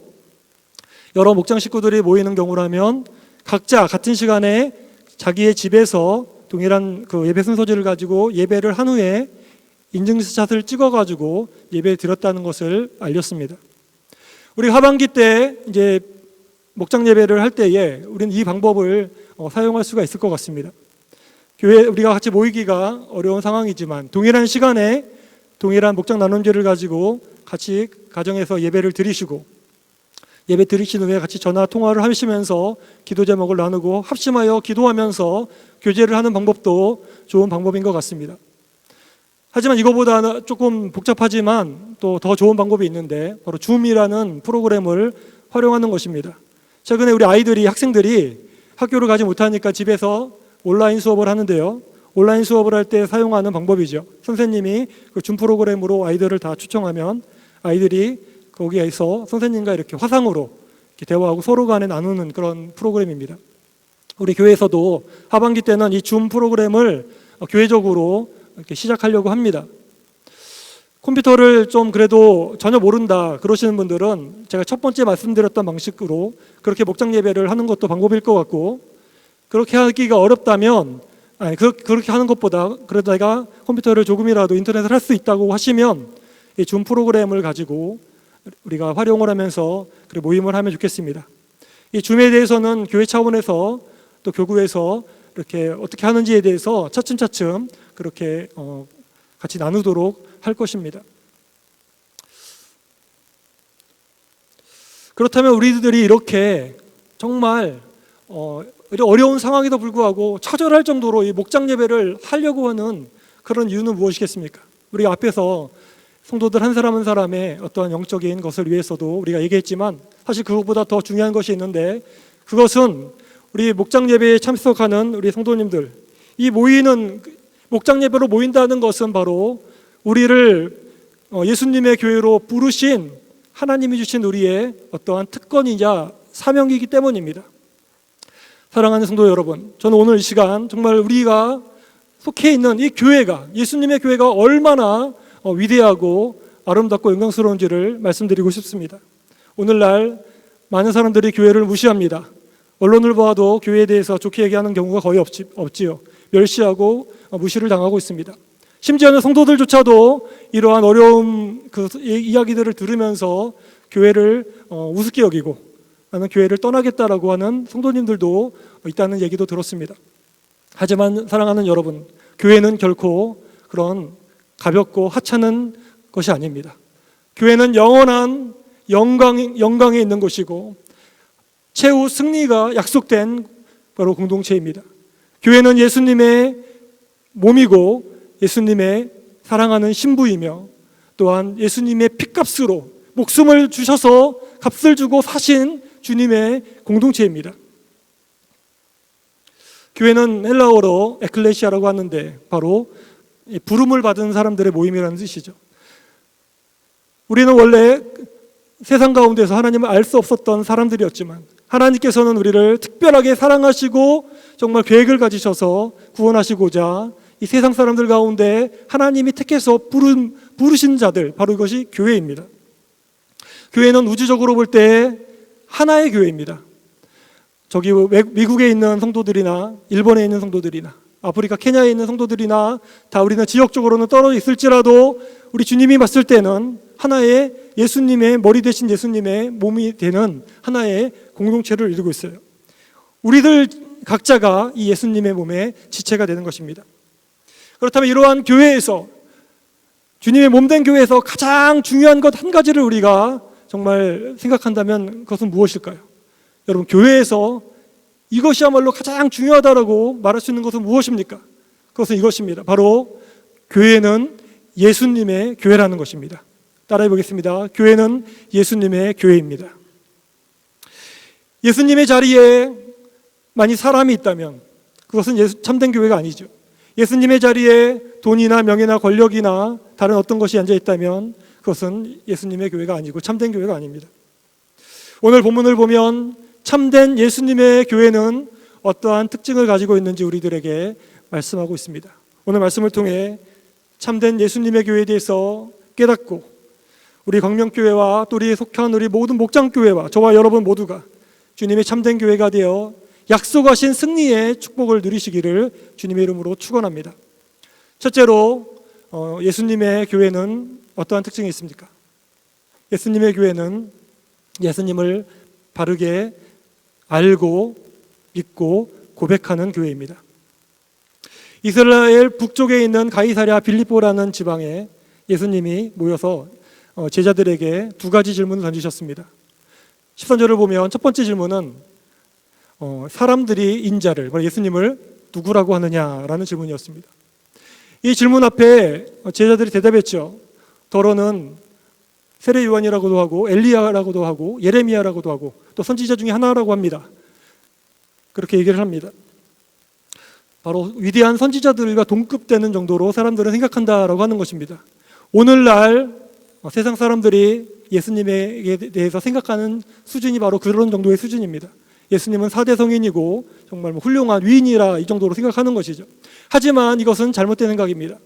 여러 목장 식구들이 모이는 경우라면 각자 같은 시간에 자기의 집에서 동일한 그 예배 순서지를 가지고 예배를 한 후에 인증샷을 찍어가지고 예배 드렸다는 것을 알렸습니다. 우리 하반기 때 이제 목장 예배를 할 때에 우리는 이 방법을 사용할 수가 있을 것 같습니다. 교회 우리가 같이 모이기가 어려운 상황이지만 동일한 시간에 동일한 목장 나눔제를 가지고 같이 가정에서 예배를 드리시고, 예배 드리신 후에 같이 전화 통화를 하시면서 기도 제목을 나누고 합심하여 기도하면서 교제를 하는 방법도 좋은 방법인 것 같습니다. 하지만 이거보다 조금 복잡하지만 또 더 좋은 방법이 있는데 바로 줌이라는 프로그램을 활용하는 것입니다. 최근에 우리 아이들이, 학생들이 학교를 가지 못하니까 집에서 온라인 수업을 하는데요. 온라인 수업을 할 때 사용하는 방법이죠. 선생님이 그 줌 프로그램으로 아이들을 다 초청하면 아이들이 거기에서 선생님과 이렇게 화상으로 이렇게 대화하고 서로 간에 나누는 그런 프로그램입니다. 우리 교회에서도 하반기 때는 이 줌 프로그램을 교회적으로 이렇게 시작하려고 합니다. 컴퓨터를 좀 그래도 전혀 모른다 그러시는 분들은 제가 첫 번째 말씀드렸던 방식으로 그렇게 목장 예배를 하는 것도 방법일 것 같고, 그렇게 하기가 어렵다면 그렇게 하는 것보다 그래도 내가 컴퓨터를 조금이라도 인터넷을 할 수 있다고 하시면 이 줌 프로그램을 가지고 우리가 활용을 하면서 모임을 하면 좋겠습니다. 이 줌에 대해서는 교회 차원에서 또 교구에서 이렇게 어떻게 하는지에 대해서 차츰차츰 그렇게 같이 나누도록 할 것입니다. 그렇다면 우리들이 이렇게 정말 어려운 상황에도 불구하고 처절할 정도로 이 목장 예배를 하려고 하는 그런 이유는 무엇이겠습니까? 우리가 앞에서 성도들 한 사람 한 사람의 어떠한 영적인 것을 위해서도 우리가 얘기했지만 사실 그것보다 더 중요한 것이 있는데, 그것은 우리 목장 예배에 참석하는 우리 성도님들, 이 모이는 목장 예배로 모인다는 것은 바로 우리를 예수님의 교회로 부르신 하나님이 주신 우리의 어떠한 특권이자 사명이기 때문입니다. 사랑하는 성도 여러분, 저는 오늘 이 시간 정말 우리가 속해 있는 이 교회가, 예수님의 교회가 얼마나 위대하고 아름답고 영광스러운지를 말씀드리고 싶습니다. 오늘날 많은 사람들이 교회를 무시합니다. 언론을 봐도 교회에 대해서 좋게 얘기하는 경우가 거의 없지요. 멸시하고 무시를 당하고 있습니다. 심지어는 성도들조차도 이러한 어려움 그 이야기들을 들으면서 교회를 우습게 여기고 나는 교회를 떠나겠다라고 하는 성도님들도 있다는 얘기도 들었습니다. 하지만 사랑하는 여러분, 교회는 결코 그런 가볍고 하찮은 것이 아닙니다. 교회는 영원한 영광에 있는 곳이고 최후 승리가 약속된 바로 공동체입니다. 교회는 예수님의 몸이고 예수님의 사랑하는 신부이며 또한 예수님의 핏값으로 목숨을 주셔서 값을 주고 사신 주님의 공동체입니다. 교회는 헬라어로 에클레시아라고 하는데 바로 부름을 받은 사람들의 모임이라는 뜻이죠. 우리는 원래 세상 가운데서 하나님을 알 수 없었던 사람들이었지만 하나님께서는 우리를 특별하게 사랑하시고 정말 계획을 가지셔서 구원하시고자 이 세상 사람들 가운데 하나님이 택해서 부르신 자들, 바로 이것이 교회입니다. 교회는 우주적으로 볼 때 하나의 교회입니다. 저기 미국에 있는 성도들이나 일본에 있는 성도들이나 아프리카 케냐에 있는 성도들이나 다 우리는 지역적으로는 떨어져 있을지라도 우리 주님이 봤을 때는 하나의 예수님의 머리 대신 예수님의 몸이 되는 하나의 공동체를 이루고 있어요. 우리들 각자가 이 예수님의 몸의 지체가 되는 것입니다. 그렇다면 이러한 교회에서, 주님의 몸된 교회에서 가장 중요한 것 한 가지를 우리가 정말 생각한다면 그것은 무엇일까요? 여러분, 교회에서 이것이야말로 가장 중요하다라고 말할 수 있는 것은 무엇입니까? 그것은 이것입니다. 바로 교회는 예수님의 교회라는 것입니다. 따라해 보겠습니다. 교회는 예수님의 교회입니다. 예수님의 자리에 만약 사람이 있다면 그것은 참된 교회가 아니죠. 예수님의 자리에 돈이나 명예나 권력이나 다른 어떤 것이 앉아 있다면 그것은 예수님의 교회가 아니고 참된 교회가 아닙니다. 오늘 본문을 보면 참된 예수님의 교회는 어떠한 특징을 가지고 있는지 우리들에게 말씀하고 있습니다. 오늘 말씀을 통해 참된 예수님의 교회에 대해서 깨닫고 우리 광명교회와 또 우리에 속한 우리 모든 목장교회와 저와 여러분 모두가 주님의 참된 교회가 되어 약속하신 승리의 축복을 누리시기를 주님의 이름으로 축원합니다. 첫째로 예수님의 교회는 어떠한 특징이 있습니까? 예수님의 교회는 예수님을 바르게 알고 믿고 고백하는 교회입니다. 이스라엘 북쪽에 있는 가이사랴 빌립보라는 지방에 예수님이 모여서 제자들에게 두 가지 질문을 던지셨습니다. 13절을 보면 첫 번째 질문은 사람들이 인자를, 예수님을 누구라고 하느냐라는 질문이었습니다. 이 질문 앞에 제자들이 대답했죠. 더러는 세례 요한이라고도 하고 엘리야라고도 하고 예레미야라고도 하고 또 선지자 중에 하나라고 합니다. 그렇게 얘기를 합니다. 바로 위대한 선지자들과 동급되는 정도로 사람들은 생각한다라고 하는 것입니다. 오늘날 세상 사람들이 예수님에 대해서 생각하는 수준이 바로 그런 정도의 수준입니다. 예수님은 4대 성인이고 정말 훌륭한 위인이라 이 정도로 생각하는 것이죠. 하지만 이것은 잘못된 생각입니다.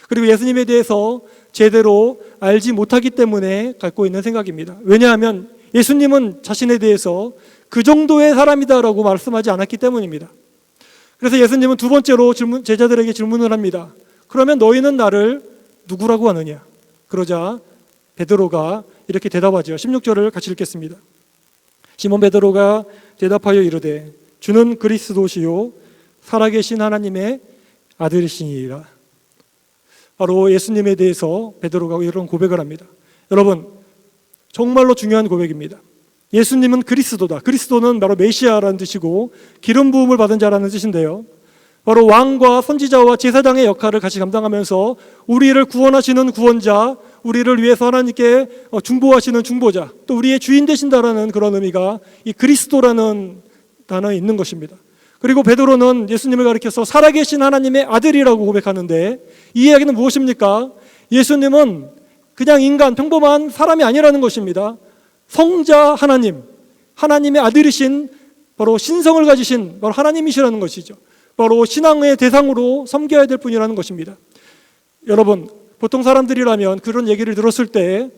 그리고 예수님에 대해서 제대로 알지 못하기 때문에 갖고 있는 생각입니다. 왜냐하면 예수님은 자신에 대해서 그 정도의 사람이다라고 말씀하지 않았기 때문입니다. 그래서 예수님은 두 번째로 제자들에게 질문을 합니다. 그러면 너희는 나를 누구라고 하느냐? 그러자 베드로가 이렇게 대답하죠. 16절을 같이 읽겠습니다. 시몬 베드로가 대답하여 이르되 주는 그리스도시요 살아계신 하나님의 아들이시니라. 바로 예수님에 대해서 베드로가 이런 고백을 합니다. 여러분, 정말로 중요한 고백입니다. 예수님은 그리스도다. 그리스도는 바로 메시아라는 뜻이고 기름 부음을 받은 자라는 뜻인데요. 바로 왕과 선지자와 제사장의 역할을 같이 감당하면서 우리를 구원하시는 구원자, 우리를 위해서 하나님께 중보하시는 중보자, 또 우리의 주인 되신다라는 그런 의미가 이 그리스도라는 단어에 있는 것입니다. 그리고 베드로는 예수님을 가리켜서 살아계신 하나님의 아들이라고 고백하는데 이 이야기는 무엇입니까? 예수님은 그냥 인간, 평범한 사람이 아니라는 것입니다. 성자 하나님, 하나님의 아들이신 바로 신성을 가지신 바로 하나님이시라는 것이죠. 바로 신앙의 대상으로 섬겨야 될 분이라는 것입니다. 여러분, 보통 사람들이라면 그런 얘기를 들었을 때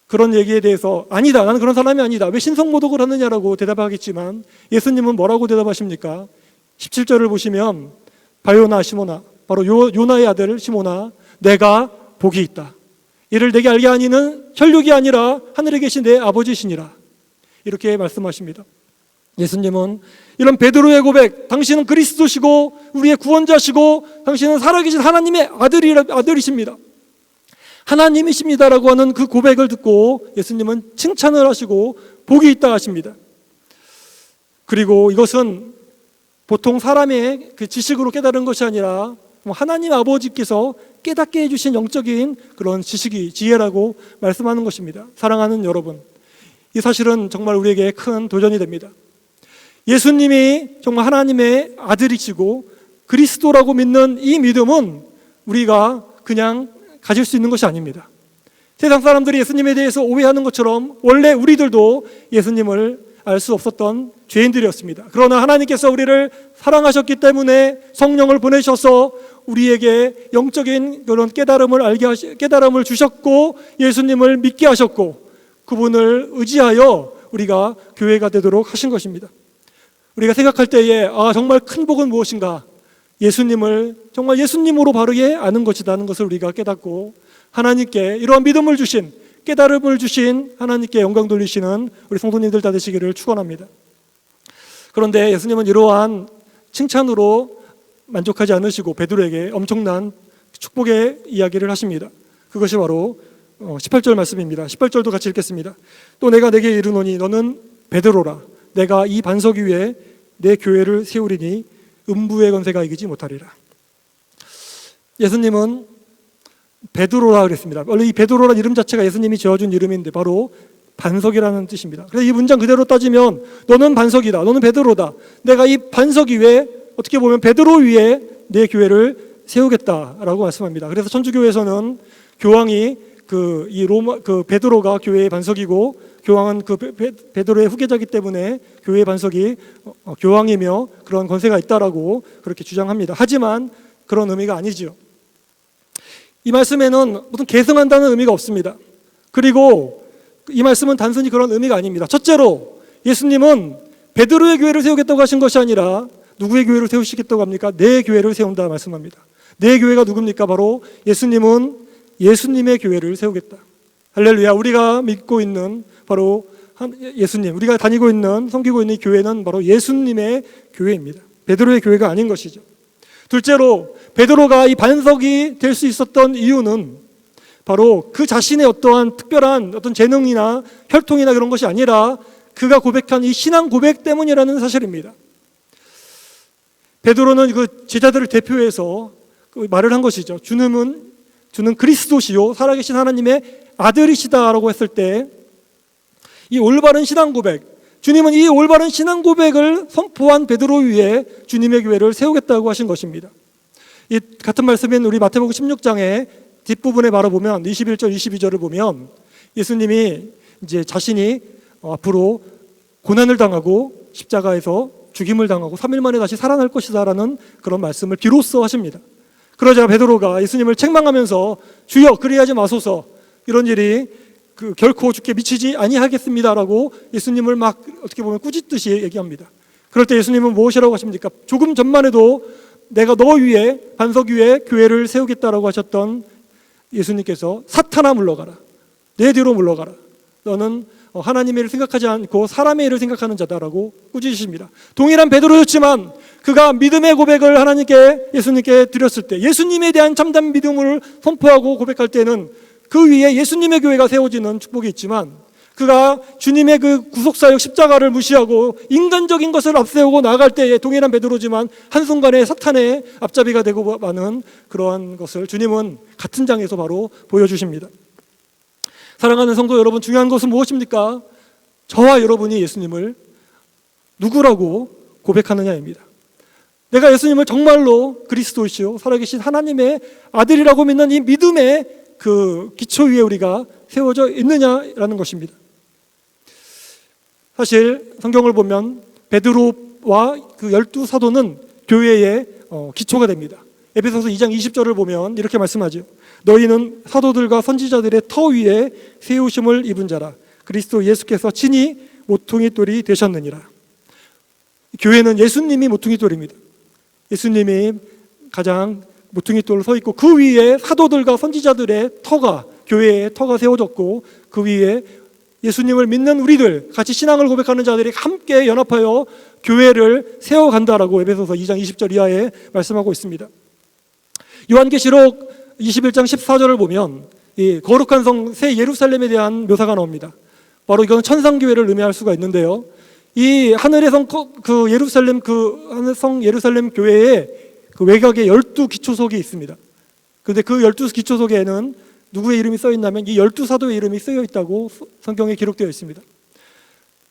그런 얘기에 대해서 아니다, 나는 그런 사람이 아니다, 왜 신성모독을 하느냐라고 대답하겠지만 예수님은 뭐라고 대답하십니까? 17절을 보시면 바요나 시모나, 바로 요나의 아들 시모나, 내가 복이 있다. 이를 내게 알게 하니는 혈육이 아니라 하늘에 계신 내 아버지시니라. 이렇게 말씀하십니다. 예수님은 이런 베드로의 고백, 당신은 그리스도시고 우리의 구원자시고 당신은 살아계신 하나님의 아들이십니다. 하나님이십니다라고 하는 그 고백을 듣고 예수님은 칭찬을 하시고 복이 있다 하십니다. 그리고 이것은 보통 사람의 그 지식으로 깨달은 것이 아니라 하나님 아버지께서 깨닫게 해주신 영적인 그런 지혜라고 말씀하는 것입니다. 사랑하는 여러분, 이 사실은 정말 우리에게 큰 도전이 됩니다. 예수님이 정말 하나님의 아들이시고 그리스도라고 믿는 이 믿음은 우리가 그냥 가질 수 있는 것이 아닙니다. 세상 사람들이 예수님에 대해서 오해하는 것처럼 원래 우리들도 예수님을 알 수 없었던 죄인들이었습니다. 그러나 하나님께서 우리를 사랑하셨기 때문에 성령을 보내셔서 우리에게 영적인 그런 깨달음을 주셨고 예수님을 믿게 하셨고 그분을 의지하여 우리가 교회가 되도록 하신 것입니다. 우리가 생각할 때에 정말 큰 복은 무엇인가? 예수님을 정말 예수님으로 바르게 아는 것이라는 것을 우리가 깨닫고 하나님께 이러한 믿음을 주신, 깨달음을 주신 하나님께 영광 돌리시는 우리 성도님들 다 되시기를 축원합니다. 그런데 예수님은 이러한 칭찬으로 만족하지 않으시고 베드로에게 엄청난 축복의 이야기를 하십니다. 그것이 바로 18절 말씀입니다. 18절도 같이 읽겠습니다. 또 내가 내게 이르노니 너는 베드로라. 내가 이 반석 위에 내 교회를 세우리니 음부의 권세가 이기지 못하리라. 예수님은 베드로라 그랬습니다. 원래 이 베드로라는 이름 자체가 예수님이 지어준 이름인데 바로 반석이라는 뜻입니다. 그래서 이 문장 그대로 따지면 너는 반석이다. 너는 베드로다. 내가 이 반석 위에 어떻게 보면 베드로 위에 내 교회를 세우겠다라고 말씀합니다. 그래서 천주교에서는 교황이 베드로가 교회의 반석이고 교황은 베드로의 후계자이기 때문에 교회의 반석이 교황이며 그런 권세가 있다라고 그렇게 주장합니다. 하지만 그런 의미가 아니지요. 이 말씀에는 무슨 계승한다는 의미가 없습니다. 그리고 이 말씀은 단순히 그런 의미가 아닙니다. 첫째로 예수님은 베드로의 교회를 세우겠다고 하신 것이 아니라 누구의 교회를 세우시겠다고 합니까? 내 교회를 세운다 말씀합니다. 내 교회가 누굽니까? 바로 예수님은 예수님의 교회를 세우겠다. 할렐루야. 우리가 믿고 있는 바로 예수님, 우리가 다니고 있는, 섬기고 있는 교회는 바로 예수님의 교회입니다. 베드로의 교회가 아닌 것이죠. 둘째로 베드로가 이 반석이 될 수 있었던 이유는 바로 그 자신의 어떠한 특별한 어떤 재능이나 혈통이나 그런 것이 아니라 그가 고백한 이 신앙 고백 때문이라는 사실입니다. 베드로는 그 제자들을 대표해서 말을 한 것이죠. 주는 그리스도시요 살아계신 하나님의 아들이시다라고 했을 때 이 올바른 신앙 고백, 주님은 이 올바른 신앙 고백을 선포한 베드로 위에 주님의 교회를 세우겠다고 하신 것입니다. 이 같은 말씀인 우리 마태복음 16장의 뒷부분에 바라보면 21절, 22절을 보면 예수님이 이제 자신이 앞으로 고난을 당하고 십자가에서 죽임을 당하고 3일 만에 다시 살아날 것이다라는 그런 말씀을 비로소 하십니다. 그러자 베드로가 예수님을 책망하면서 주여 그리하지 마소서, 이런 일이 결코 주께 미치지 아니하겠습니다라고 예수님을 막 어떻게 보면 꾸짖듯이 얘기합니다. 그럴 때 예수님은 무엇이라고 하십니까? 조금 전만 해도 내가 너 위에 반석 위에 교회를 세우겠다라고 하셨던 예수님께서 사탄아 물러가라, 내 뒤로 물러가라, 너는 하나님의 일을 생각하지 않고 사람의 일을 생각하는 자다라고 꾸짖으십니다. 동일한 베드로였지만 그가 믿음의 고백을 하나님께 예수님께 드렸을 때, 예수님에 대한 참된 믿음을 선포하고 고백할 때는 그 위에 예수님의 교회가 세워지는 축복이 있지만, 그가 주님의 그 구속사역 십자가를 무시하고 인간적인 것을 앞세우고 나아갈 때에 동일한 베드로지만 한순간에 사탄의 앞잡이가 되고 마는 그러한 것을 주님은 같은 장에서 바로 보여주십니다. 사랑하는 성도 여러분, 중요한 것은 무엇입니까? 저와 여러분이 예수님을 누구라고 고백하느냐입니다. 내가 예수님을 정말로 그리스도이시오 살아계신 하나님의 아들이라고 믿는 이 믿음의 그 기초 위에 우리가 세워져 있느냐라는 것입니다. 사실 성경을 보면 베드로와 그 12사도는 교회의 기초가 됩니다. 에베소서 2장 20절을 보면 이렇게 말씀하죠. 너희는 사도들과 선지자들의 터 위에 세우심을 입은 자라. 그리스도 예수께서 친히 모퉁이 돌이 되셨느니라. 교회는 예수님이 모퉁이 돌입니다. 예수님이 가장 모퉁이 돌로 서 있고 그 위에 사도들과 선지자들의 터가, 교회의 터가 세워졌고 그 위에 예수님을 믿는 우리들, 같이 신앙을 고백하는 자들이 함께 연합하여 교회를 세워간다라고 에베소서 2장 20절 이하에 말씀하고 있습니다. 요한계시록 21장 14절을 보면 이 거룩한 성 새 예루살렘에 대한 묘사가 나옵니다. 바로 이건 천상교회를 의미할 수가 있는데요. 이 하늘의 성 그 예루살렘 하늘성 예루살렘 교회에 그 외곽에 12기초석이 있습니다. 그런데 그 12기초석에는 누구의 이름이 써 있냐면 이 12사도의 이름이 쓰여 있다고 성경에 기록되어 있습니다.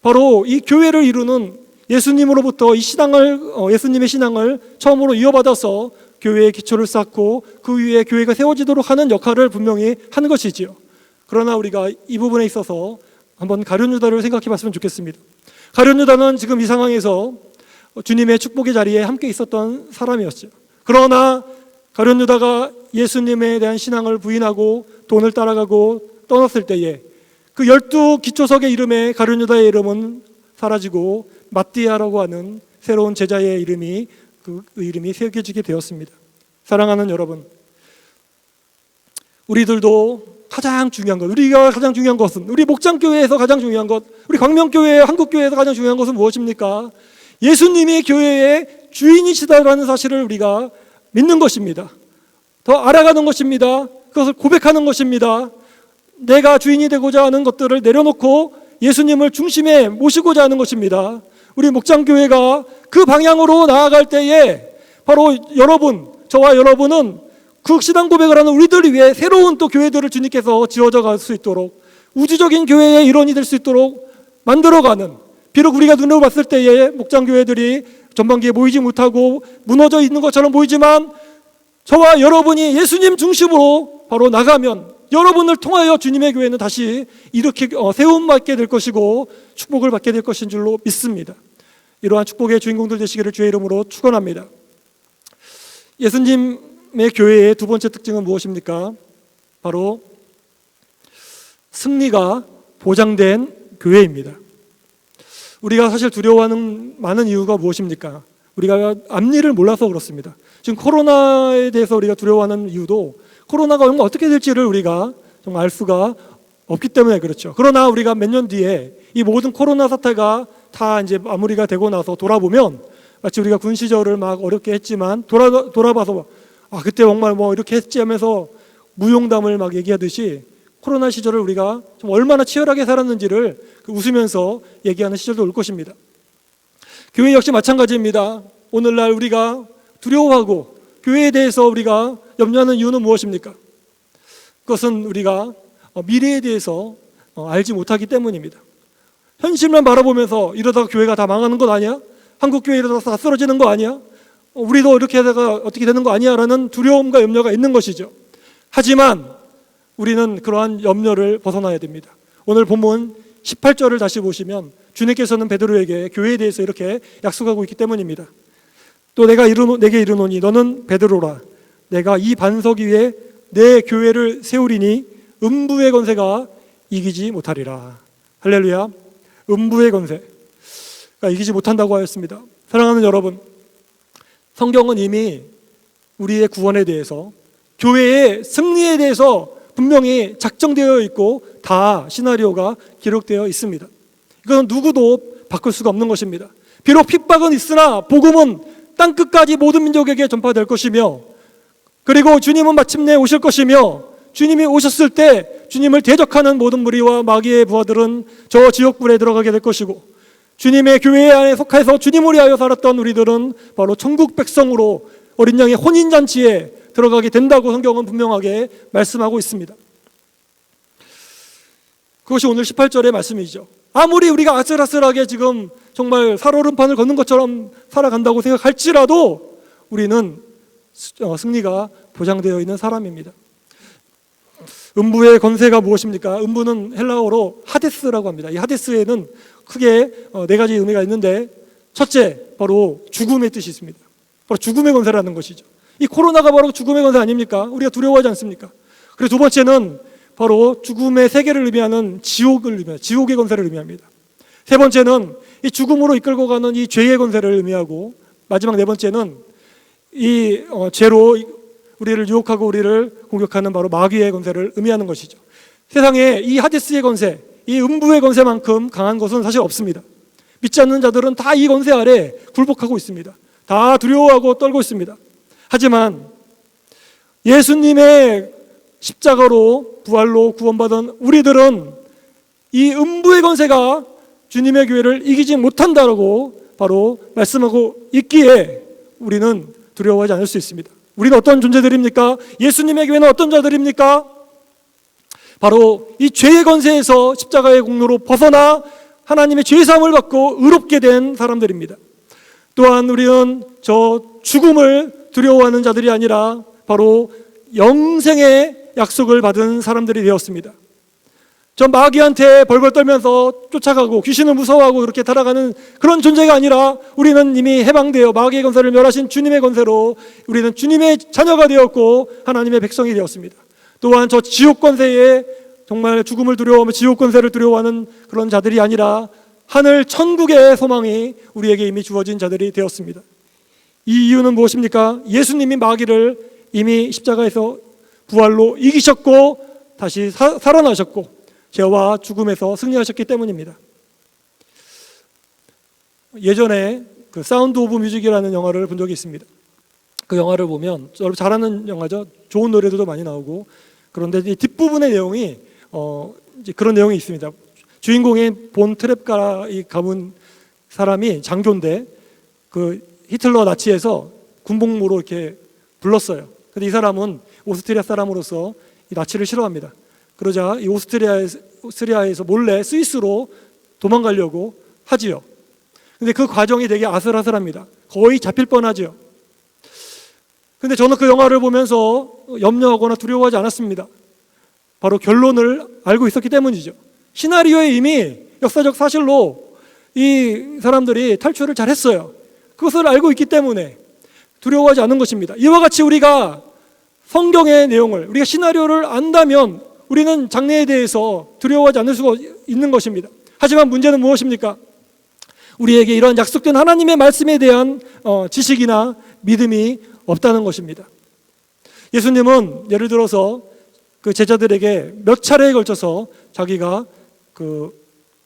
바로 이 교회를 이루는 예수님으로부터 이 신앙을 예수님의 신앙을 처음으로 이어받아서 교회의 기초를 쌓고 그 위에 교회가 세워지도록 하는 역할을 분명히 한 것이지요. 그러나 우리가 이 부분에 있어서 한번 가룟 유다를 생각해 봤으면 좋겠습니다. 가룟 유다는 지금 이 상황에서 주님의 축복의 자리에 함께 있었던 사람이었죠. 그러나 가룟 유다가 예수님에 대한 신앙을 부인하고 돈을 따라가고 떠났을 때에 그 12 기초석의 이름에 가룟 유다의 이름은 사라지고 마띠아라고 하는 새로운 제자의 이름이 그 이름이 새겨지게 되었습니다. 사랑하는 여러분, 우리들도 가장 중요한 것, 우리가 가장 중요한 것은, 우리 목장교회에서 가장 중요한 것, 우리 광명교회, 한국교회에서 가장 중요한 것은 무엇입니까? 예수님이 교회의 주인이시다라는 사실을 우리가 믿는 것입니다. 더 알아가는 것입니다. 그것을 고백하는 것입니다. 내가 주인이 되고자 하는 것들을 내려놓고 예수님을 중심에 모시고자 하는 것입니다. 우리 목장교회가 그 방향으로 나아갈 때에 바로 여러분, 저와 여러분은 그 신앙 고백을 하는 우리들을 위해 새로운 또 교회들을 주님께서 지어져 갈 수 있도록, 우주적인 교회의 일원이 될 수 있도록 만들어가는, 비록 우리가 눈으로 봤을 때에 목장교회들이 전반기에 모이지 못하고 무너져 있는 것처럼 보이지만 저와 여러분이 예수님 중심으로 바로 나가면 여러분을 통하여 주님의 교회는 다시 이렇게 세움받게 될 것이고 축복을 받게 될 것인 줄로 믿습니다. 이러한 축복의 주인공들 되시기를 주의 이름으로 축원합니다. 예수님의 교회의 두 번째 특징은 무엇입니까? 바로 승리가 보장된 교회입니다. 우리가 사실 두려워하는 많은 이유가 무엇입니까? 우리가 앞일을 몰라서 그렇습니다. 지금 코로나에 대해서 우리가 두려워하는 이유도 코로나가 정말 어떻게 될지를 우리가 정말 알 수가 없기 때문에 그렇죠. 그러나 우리가 몇 년 뒤에 이 모든 코로나 사태가 다 이제 마무리가 되고 나서 돌아보면 마치 우리가 군 시절을 막 어렵게 했지만 돌아봐서 그때 정말 뭐 이렇게 했지 하면서 무용담을 막 얘기하듯이 코로나 시절을 우리가 좀 얼마나 치열하게 살았는지를 웃으면서 얘기하는 시절도 올 것입니다. 교회 역시 마찬가지입니다. 오늘날 우리가 두려워하고 교회에 대해서 우리가 염려하는 이유는 무엇입니까? 그것은 우리가 미래에 대해서 알지 못하기 때문입니다. 현실만 바라보면서 이러다가 교회가 다 망하는 것 아니야? 한국교회 이러다가 다 쓰러지는 거 아니야? 우리도 이렇게 하다가 어떻게 되는 거 아니야? 라는 두려움과 염려가 있는 것이죠. 하지만 우리는 그러한 염려를 벗어나야 됩니다. 오늘 본문 18절을 다시 보시면 주님께서는 베드로에게 교회에 대해서 이렇게 약속하고 있기 때문입니다. 또 내게 이르노니 너는 베드로라. 내가 이 반석 위에 내 교회를 세우리니 음부의 권세가 이기지 못하리라. 할렐루야. 음부의 권세가 이기지 못한다고 하였습니다. 사랑하는 여러분, 성경은 이미 우리의 구원에 대해서, 교회의 승리에 대해서 분명히 작정되어 있고 다 시나리오가 기록되어 있습니다. 이건 누구도 바꿀 수가 없는 것입니다. 비록 핍박은 있으나 복음은 땅끝까지 모든 민족에게 전파될 것이며, 그리고 주님은 마침내 오실 것이며, 주님이 오셨을 때 주님을 대적하는 모든 무리와 마귀의 부하들은 저 지옥불에 들어가게 될 것이고, 주님의 교회 안에 속해서 주님을 위하여 살았던 우리들은 바로 천국 백성으로 어린 양의 혼인잔치에 들어가게 된다고 성경은 분명하게 말씀하고 있습니다. 그것이 오늘 18절의 말씀이죠. 아무리 우리가 아슬아슬하게 지금 정말 살얼음판을 걷는 것처럼 살아간다고 생각할지라도 우리는 승리가 보장되어 있는 사람입니다. 음부의 권세가 무엇입니까? 음부는 헬라어로 하데스라고 합니다. 이 하데스에는 크게 네 가지 의미가 있는데, 첫째, 바로 죽음의 뜻이 있습니다. 바로 죽음의 권세라는 것이죠. 이 코로나가 바로 죽음의 권세 아닙니까? 우리가 두려워하지 않습니까? 그리고 두 번째는 바로 죽음의 세계를 의미하는 지옥의 권세를 의미합니다. 세 번째는 이 죽음으로 이끌고 가는 이 죄의 권세를 의미하고, 마지막 네 번째는 이 죄로 우리를 유혹하고 우리를 공격하는 바로 마귀의 권세를 의미하는 것이죠. 세상에 이 하데스의 권세, 이 음부의 권세만큼 강한 것은 사실 없습니다. 믿지 않는 자들은 다 이 권세 아래 굴복하고 있습니다. 다 두려워하고 떨고 있습니다. 하지만 예수님의 십자가로 부활로 구원받은 우리들은 이 음부의 권세가 주님의 교회를 이기지 못한다라고 바로 말씀하고 있기에 우리는 두려워하지 않을 수 있습니다. 우리는 어떤 존재들입니까? 예수님의 교회는 어떤 자들입니까? 바로 이 죄의 권세에서 십자가의 공로로 벗어나 하나님의 죄사함을 받고 의롭게 된 사람들입니다. 또한 우리는 저 죽음을 두려워하는 자들이 아니라 바로 영생의 약속을 받은 사람들이 되었습니다. 저 마귀한테 벌벌 떨면서 쫓아가고 귀신을 무서워하고 그렇게 살아가는 그런 존재가 아니라 우리는 이미 해방되어 마귀의 권세를 멸하신 주님의 권세로 우리는 주님의 자녀가 되었고 하나님의 백성이 되었습니다. 또한 저 지옥 권세에 정말 죽음을 두려워하며 지옥 권세를 두려워하는 그런 자들이 아니라 하늘 천국의 소망이 우리에게 이미 주어진 자들이 되었습니다. 이 이유는 무엇입니까? 예수님이 마귀를 이미 십자가에서 부활로 이기셨고 다시 살아나셨고 죄와 죽음에서 승리하셨기 때문입니다. 예전에 그 사운드 오브 뮤직이라는 영화를 본 적이 있습니다. 그 영화를 보면 여러분 잘 아는 영화죠. 좋은 노래들도 많이 나오고, 그런데 이 뒷부분의 내용이 이제 그런 내용이 있습니다. 주인공인 본 트랩가이 가문 사람이 장교인데 그 히틀러 나치에서 군복무로 이렇게 불렀어요. 근데 이 사람은 오스트리아 사람으로서 이 나치를 싫어합니다. 그러자 이 오스트리아에서 몰래 스위스로 도망가려고 하지요. 근데 그 과정이 되게 아슬아슬합니다. 거의 잡힐 뻔하지요. 근데 저는 그 영화를 보면서 염려하거나 두려워하지 않았습니다. 바로 결론을 알고 있었기 때문이죠. 시나리오에 이미 역사적 사실로 이 사람들이 탈출을 잘했어요. 그것을 알고 있기 때문에 두려워하지 않는 것입니다. 이와 같이 우리가 성경의 내용을, 우리가 시나리오를 안다면 우리는 장래에 대해서 두려워하지 않을 수가 있는 것입니다. 하지만 문제는 무엇입니까? 우리에게 이러한 약속된 하나님의 말씀에 대한 지식이나 믿음이 없다는 것입니다. 예수님은 예를 들어서 그 제자들에게 몇 차례에 걸쳐서 자기가 그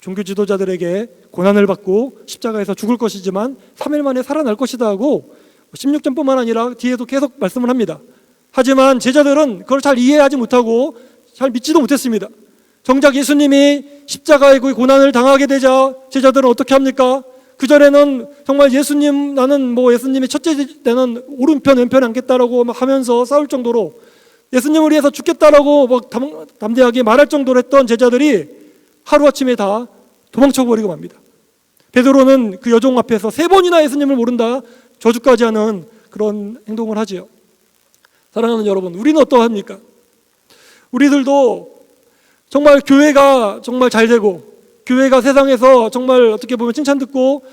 종교 지도자들에게 고난을 받고 십자가에서 죽을 것이지만 3일 만에 살아날 것이다 하고 16절뿐만 아니라 뒤에도 계속 말씀을 합니다. 하지만 제자들은 그걸 잘 이해하지 못하고 잘 믿지도 못했습니다. 정작 예수님이 십자가의 그 고난을 당하게 되자 제자들은 어떻게 합니까? 그전에는 정말 예수님, 나는 뭐 예수님이 첫째 때는 오른편 왼편 앉겠다라고 막 하면서 싸울 정도로 예수님을 위해서 죽겠다라고 막 담대하게 말할 정도로 했던 제자들이 하루아침에 다 도망쳐버리고 맙니다. 베드로는 그 여종 앞에서 3번이나 예수님을 모른다 저주까지 하는 그런 행동을 하지요. 사랑하는 여러분, 우리는 어떠합니까? 우리들도 정말 교회가 정말 잘 되고 교회가 세상에서 정말 어떻게 보면 칭찬 듣고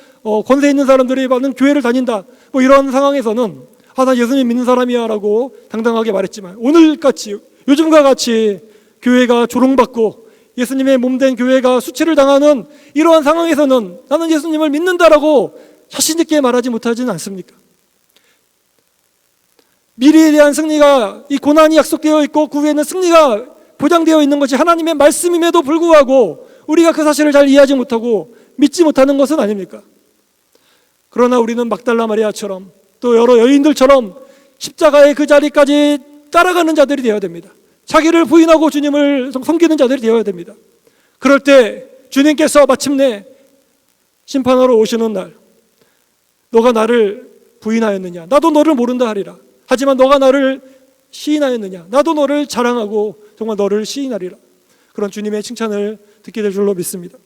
권세 있는 사람들이 많은 교회를 다닌다, 뭐 이런 상황에서는 나 예수님 믿는 사람이야 라고 당당하게 말했지만, 오늘같이 요즘과 같이 교회가 조롱받고 예수님의 몸된 교회가 수치를 당하는 이러한 상황에서는 나는 예수님을 믿는다라고 자신 있게 말하지 못하지는 않습니까? 미래에 대한 승리가, 이 고난이 약속되어 있고 그 후에는 승리가 보장되어 있는 것이 하나님의 말씀임에도 불구하고 우리가 그 사실을 잘 이해하지 못하고 믿지 못하는 것은 아닙니까? 그러나 우리는 막달라 마리아처럼 또 여러 여인들처럼 십자가의 그 자리까지 따라가는 자들이 되어야 됩니다. 자기를 부인하고 주님을 섬기는 자들이 되어야 됩니다. 그럴 때 주님께서 마침내 심판하러 오시는 날, 너가 나를 부인하였느냐? 나도 너를 모른다 하리라. 하지만 너가 나를 시인하였느냐? 나도 너를 자랑하고 정말 너를 시인하리라. 그런 주님의 칭찬을 듣게 될 줄로 믿습니다.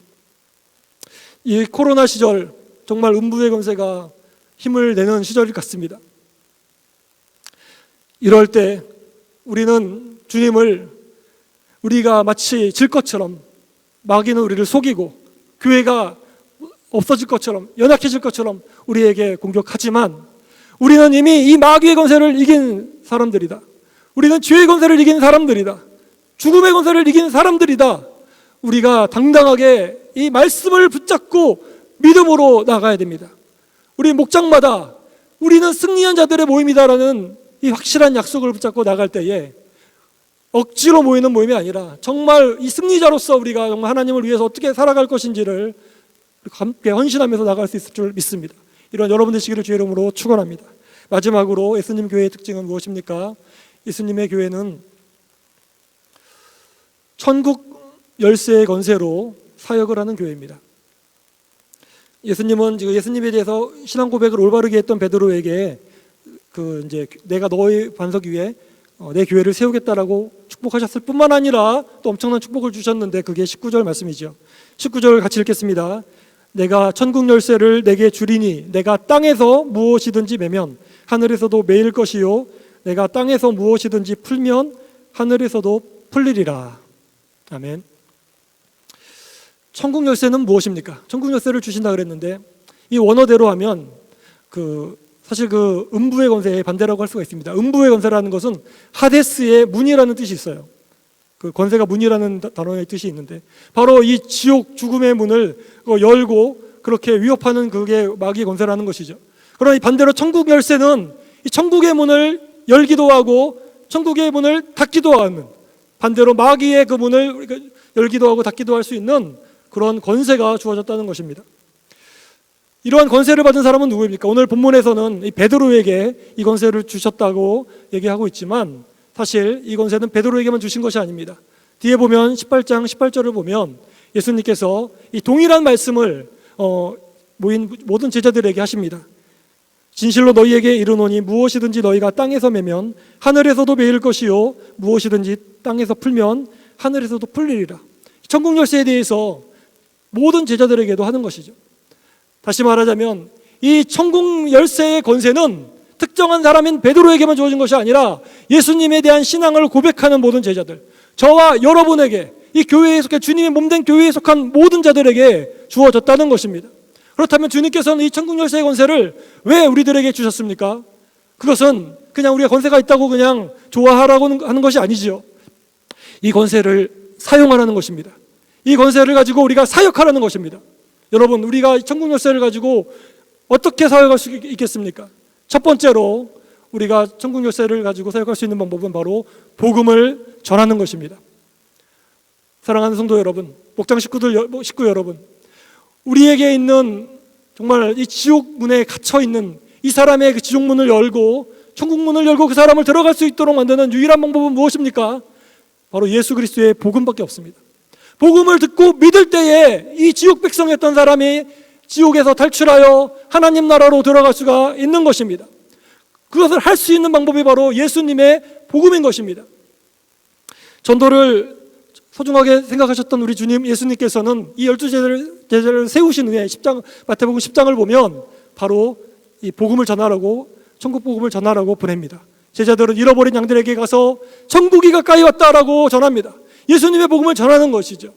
이 코로나 시절 정말 음부의 권세가 힘을 내는 시절 같습니다. 이럴 때 우리는 주님을 우리가 마치 질 것처럼, 마귀는 우리를 속이고 교회가 없어질 것처럼, 연약해질 것처럼 우리에게 공격하지만 우리는 이미 이 마귀의 권세를 이긴 사람들이다. 우리는 죄의 권세를 이긴 사람들이다. 죽음의 권세를 이긴 사람들이다. 우리가 당당하게 이 말씀을 붙잡고 믿음으로 나가야 됩니다. 우리 목장마다 우리는 승리한 자들의 모임이다라는 이 확실한 약속을 붙잡고 나갈 때에 억지로 모이는 모임이 아니라 정말 이 승리자로서 우리가 정말 하나님을 위해서 어떻게 살아갈 것인지를 함께 헌신하면서 나갈 수 있을 줄 믿습니다. 이런 여러분 되시기를 주의 이름으로 축원합니다. 마지막으로 예수님 교회의 특징은 무엇입니까? 예수님의 교회는 천국 열쇠의 권세로 사역을 하는 교회입니다. 예수님은 지금 예수님에 대해서 신앙 고백을 올바르게 했던 베드로에게 이제 내가 너의 반석 위에 내 교회를 세우겠다라고 축복하셨을 뿐만 아니라 또 엄청난 축복을 주셨는데 그게 19절 말씀이죠. 19절 같이 읽겠습니다. 내가 천국 열쇠를 내게 주리니 내가 땅에서 무엇이든지 매면 하늘에서도 매일 것이요 내가 땅에서 무엇이든지 풀면 하늘에서도 풀리리라. 아멘. 천국 열쇠는 무엇입니까? 천국 열쇠를 주신다 그랬는데 이 원어대로 하면 사실 음부의 권세의 반대라고 할 수가 있습니다. 음부의 권세라는 것은 하데스의 문이라는 뜻이 있어요. 그 권세가 문이라는 단어의 뜻이 있는데 바로 이 지옥 죽음의 문을 열고 그렇게 위협하는 그게 마귀의 권세라는 것이죠. 그러나 반대로 천국 열쇠는 이 천국의 문을 열기도 하고 천국의 문을 닫기도 하는, 반대로 마귀의 그 문을 열기도 하고 닫기도 할 수 있는 그런 권세가 주어졌다는 것입니다. 이러한 권세를 받은 사람은 누구입니까? 오늘 본문에서는 이 베드로에게 이 권세를 주셨다고 얘기하고 있지만 사실 이 권세는 베드로에게만 주신 것이 아닙니다. 뒤에 보면 18장 18절을 보면 예수님께서 이 동일한 말씀을 모인 모든 제자들에게 하십니다. 진실로 너희에게 이르노니 무엇이든지 너희가 땅에서 매면 하늘에서도 매일 것이요 무엇이든지 땅에서 풀면 하늘에서도 풀리리라. 천국 열쇠에 대해서 모든 제자들에게도 하는 것이죠. 다시 말하자면 이 천국 열쇠의 권세는 특정한 사람인 베드로에게만 주어진 것이 아니라 예수님에 대한 신앙을 고백하는 모든 제자들, 저와 여러분에게, 이 교회에 속해 주님의 몸된 교회에 속한 모든 자들에게 주어졌다는 것입니다. 그렇다면 주님께서는 이 천국 열쇠의 권세를 왜 우리들에게 주셨습니까? 그것은 그냥 우리가 권세가 있다고 그냥 좋아하라고 하는 것이 아니지요. 이 권세를 사용하라는 것입니다. 이 권세를 가지고 우리가 사역하라는 것입니다. 여러분, 우리가 천국 열쇠를 가지고 어떻게 사역할 수 있겠습니까? 첫 번째로 우리가 천국 열쇠를 가지고 사역할 수 있는 방법은 바로 복음을 전하는 것입니다. 사랑하는 성도 여러분, 목장 식구 여러분, 우리에게 있는 정말 이 지옥 문에 갇혀 있는 이 사람의 그 지옥 문을 열고 천국 문을 열고 그 사람을 들어갈 수 있도록 만드는 유일한 방법은 무엇입니까? 바로 예수 그리스도의 복음밖에 없습니다. 복음을 듣고 믿을 때에 이 지옥 백성이었던 사람이 지옥에서 탈출하여 하나님 나라로 들어갈 수가 있는 것입니다. 그것을 할 수 있는 방법이 바로 예수님의 복음인 것입니다. 전도를 소중하게 생각하셨던 우리 주님 예수님께서는 이 12제자를 세우신 후에 마태복음 10장을 보면 바로 이 복음을 전하라고, 천국 복음을 전하라고 보냅니다. 제자들은 잃어버린 양들에게 가서 천국이 가까이 왔다라고 전합니다. 예수님의 복음을 전하는 것이죠.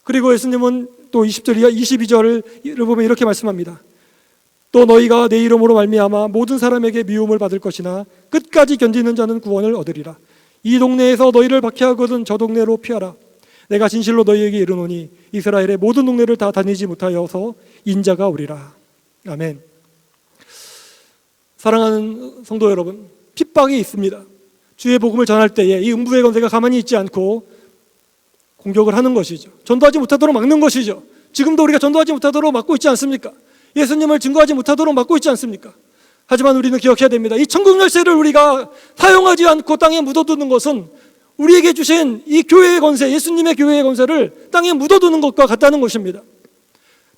그리고 예수님은 또 22절을 보면 이렇게 말씀합니다. 또 너희가 내 이름으로 말미암아 모든 사람에게 미움을 받을 것이나 끝까지 견디는 자는 구원을 얻으리라. 이 동네에서 너희를 박해하거든 저 동네로 피하라. 내가 진실로 너희에게 이르노니 이스라엘의 모든 동네를 다 다니지 못하여서 인자가 오리라. 아멘. 사랑하는 성도 여러분, 핍박이 있습니다. 주의 복음을 전할 때에 이 음부의 권세가 가만히 있지 않고 공격을 하는 것이죠. 전도하지 못하도록 막는 것이죠. 지금도 우리가 전도하지 못하도록 막고 있지 않습니까? 예수님을 증거하지 못하도록 막고 있지 않습니까? 하지만 우리는 기억해야 됩니다. 이 천국 열쇠를 우리가 사용하지 않고 땅에 묻어두는 것은 우리에게 주신 이 교회의 권세, 예수님의 교회의 권세를 땅에 묻어두는 것과 같다는 것입니다.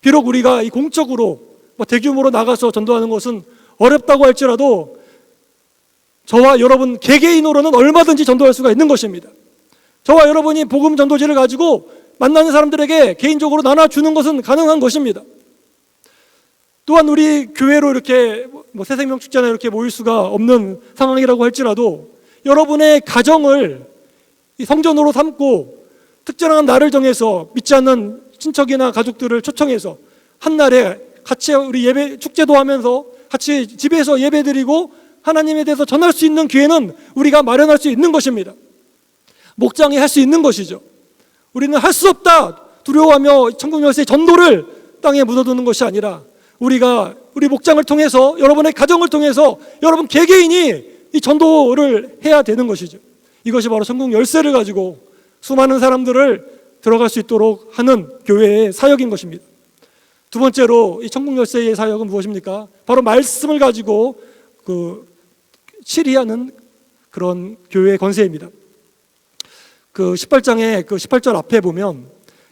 비록 우리가 이 공적으로 대규모로 나가서 전도하는 것은 어렵다고 할지라도 저와 여러분 개개인으로는 얼마든지 전도할 수가 있는 것입니다. 저와 여러분이 복음 전도지를 가지고 만나는 사람들에게 개인적으로 나눠주는 것은 가능한 것입니다. 또한 우리 교회로 이렇게 새생명 축제나 이렇게 모일 수가 없는 상황이라고 할지라도 여러분의 가정을 이 성전으로 삼고 특정한 날을 정해서 믿지 않는 친척이나 가족들을 초청해서 한 날에 같이 우리 예배 축제도 하면서 같이 집에서 예배드리고 하나님에 대해서 전할 수 있는 기회는 우리가 마련할 수 있는 것입니다. 목장이 할 수 있는 것이죠. 우리는 할 수 없다 두려워하며 천국 열쇠의 전도를 땅에 묻어두는 것이 아니라 우리가 우리 목장을 통해서 여러분의 가정을 통해서 여러분 개개인이 이 전도를 해야 되는 것이죠. 이것이 바로 천국 열쇠를 가지고 수많은 사람들을 들어갈 수 있도록 하는 교회의 사역인 것입니다. 두 번째로 이 천국 열쇠의 사역은 무엇입니까? 바로 말씀을 가지고 치리하는 그런 교회의 권세입니다. 그 18장의 그 18절 앞에 보면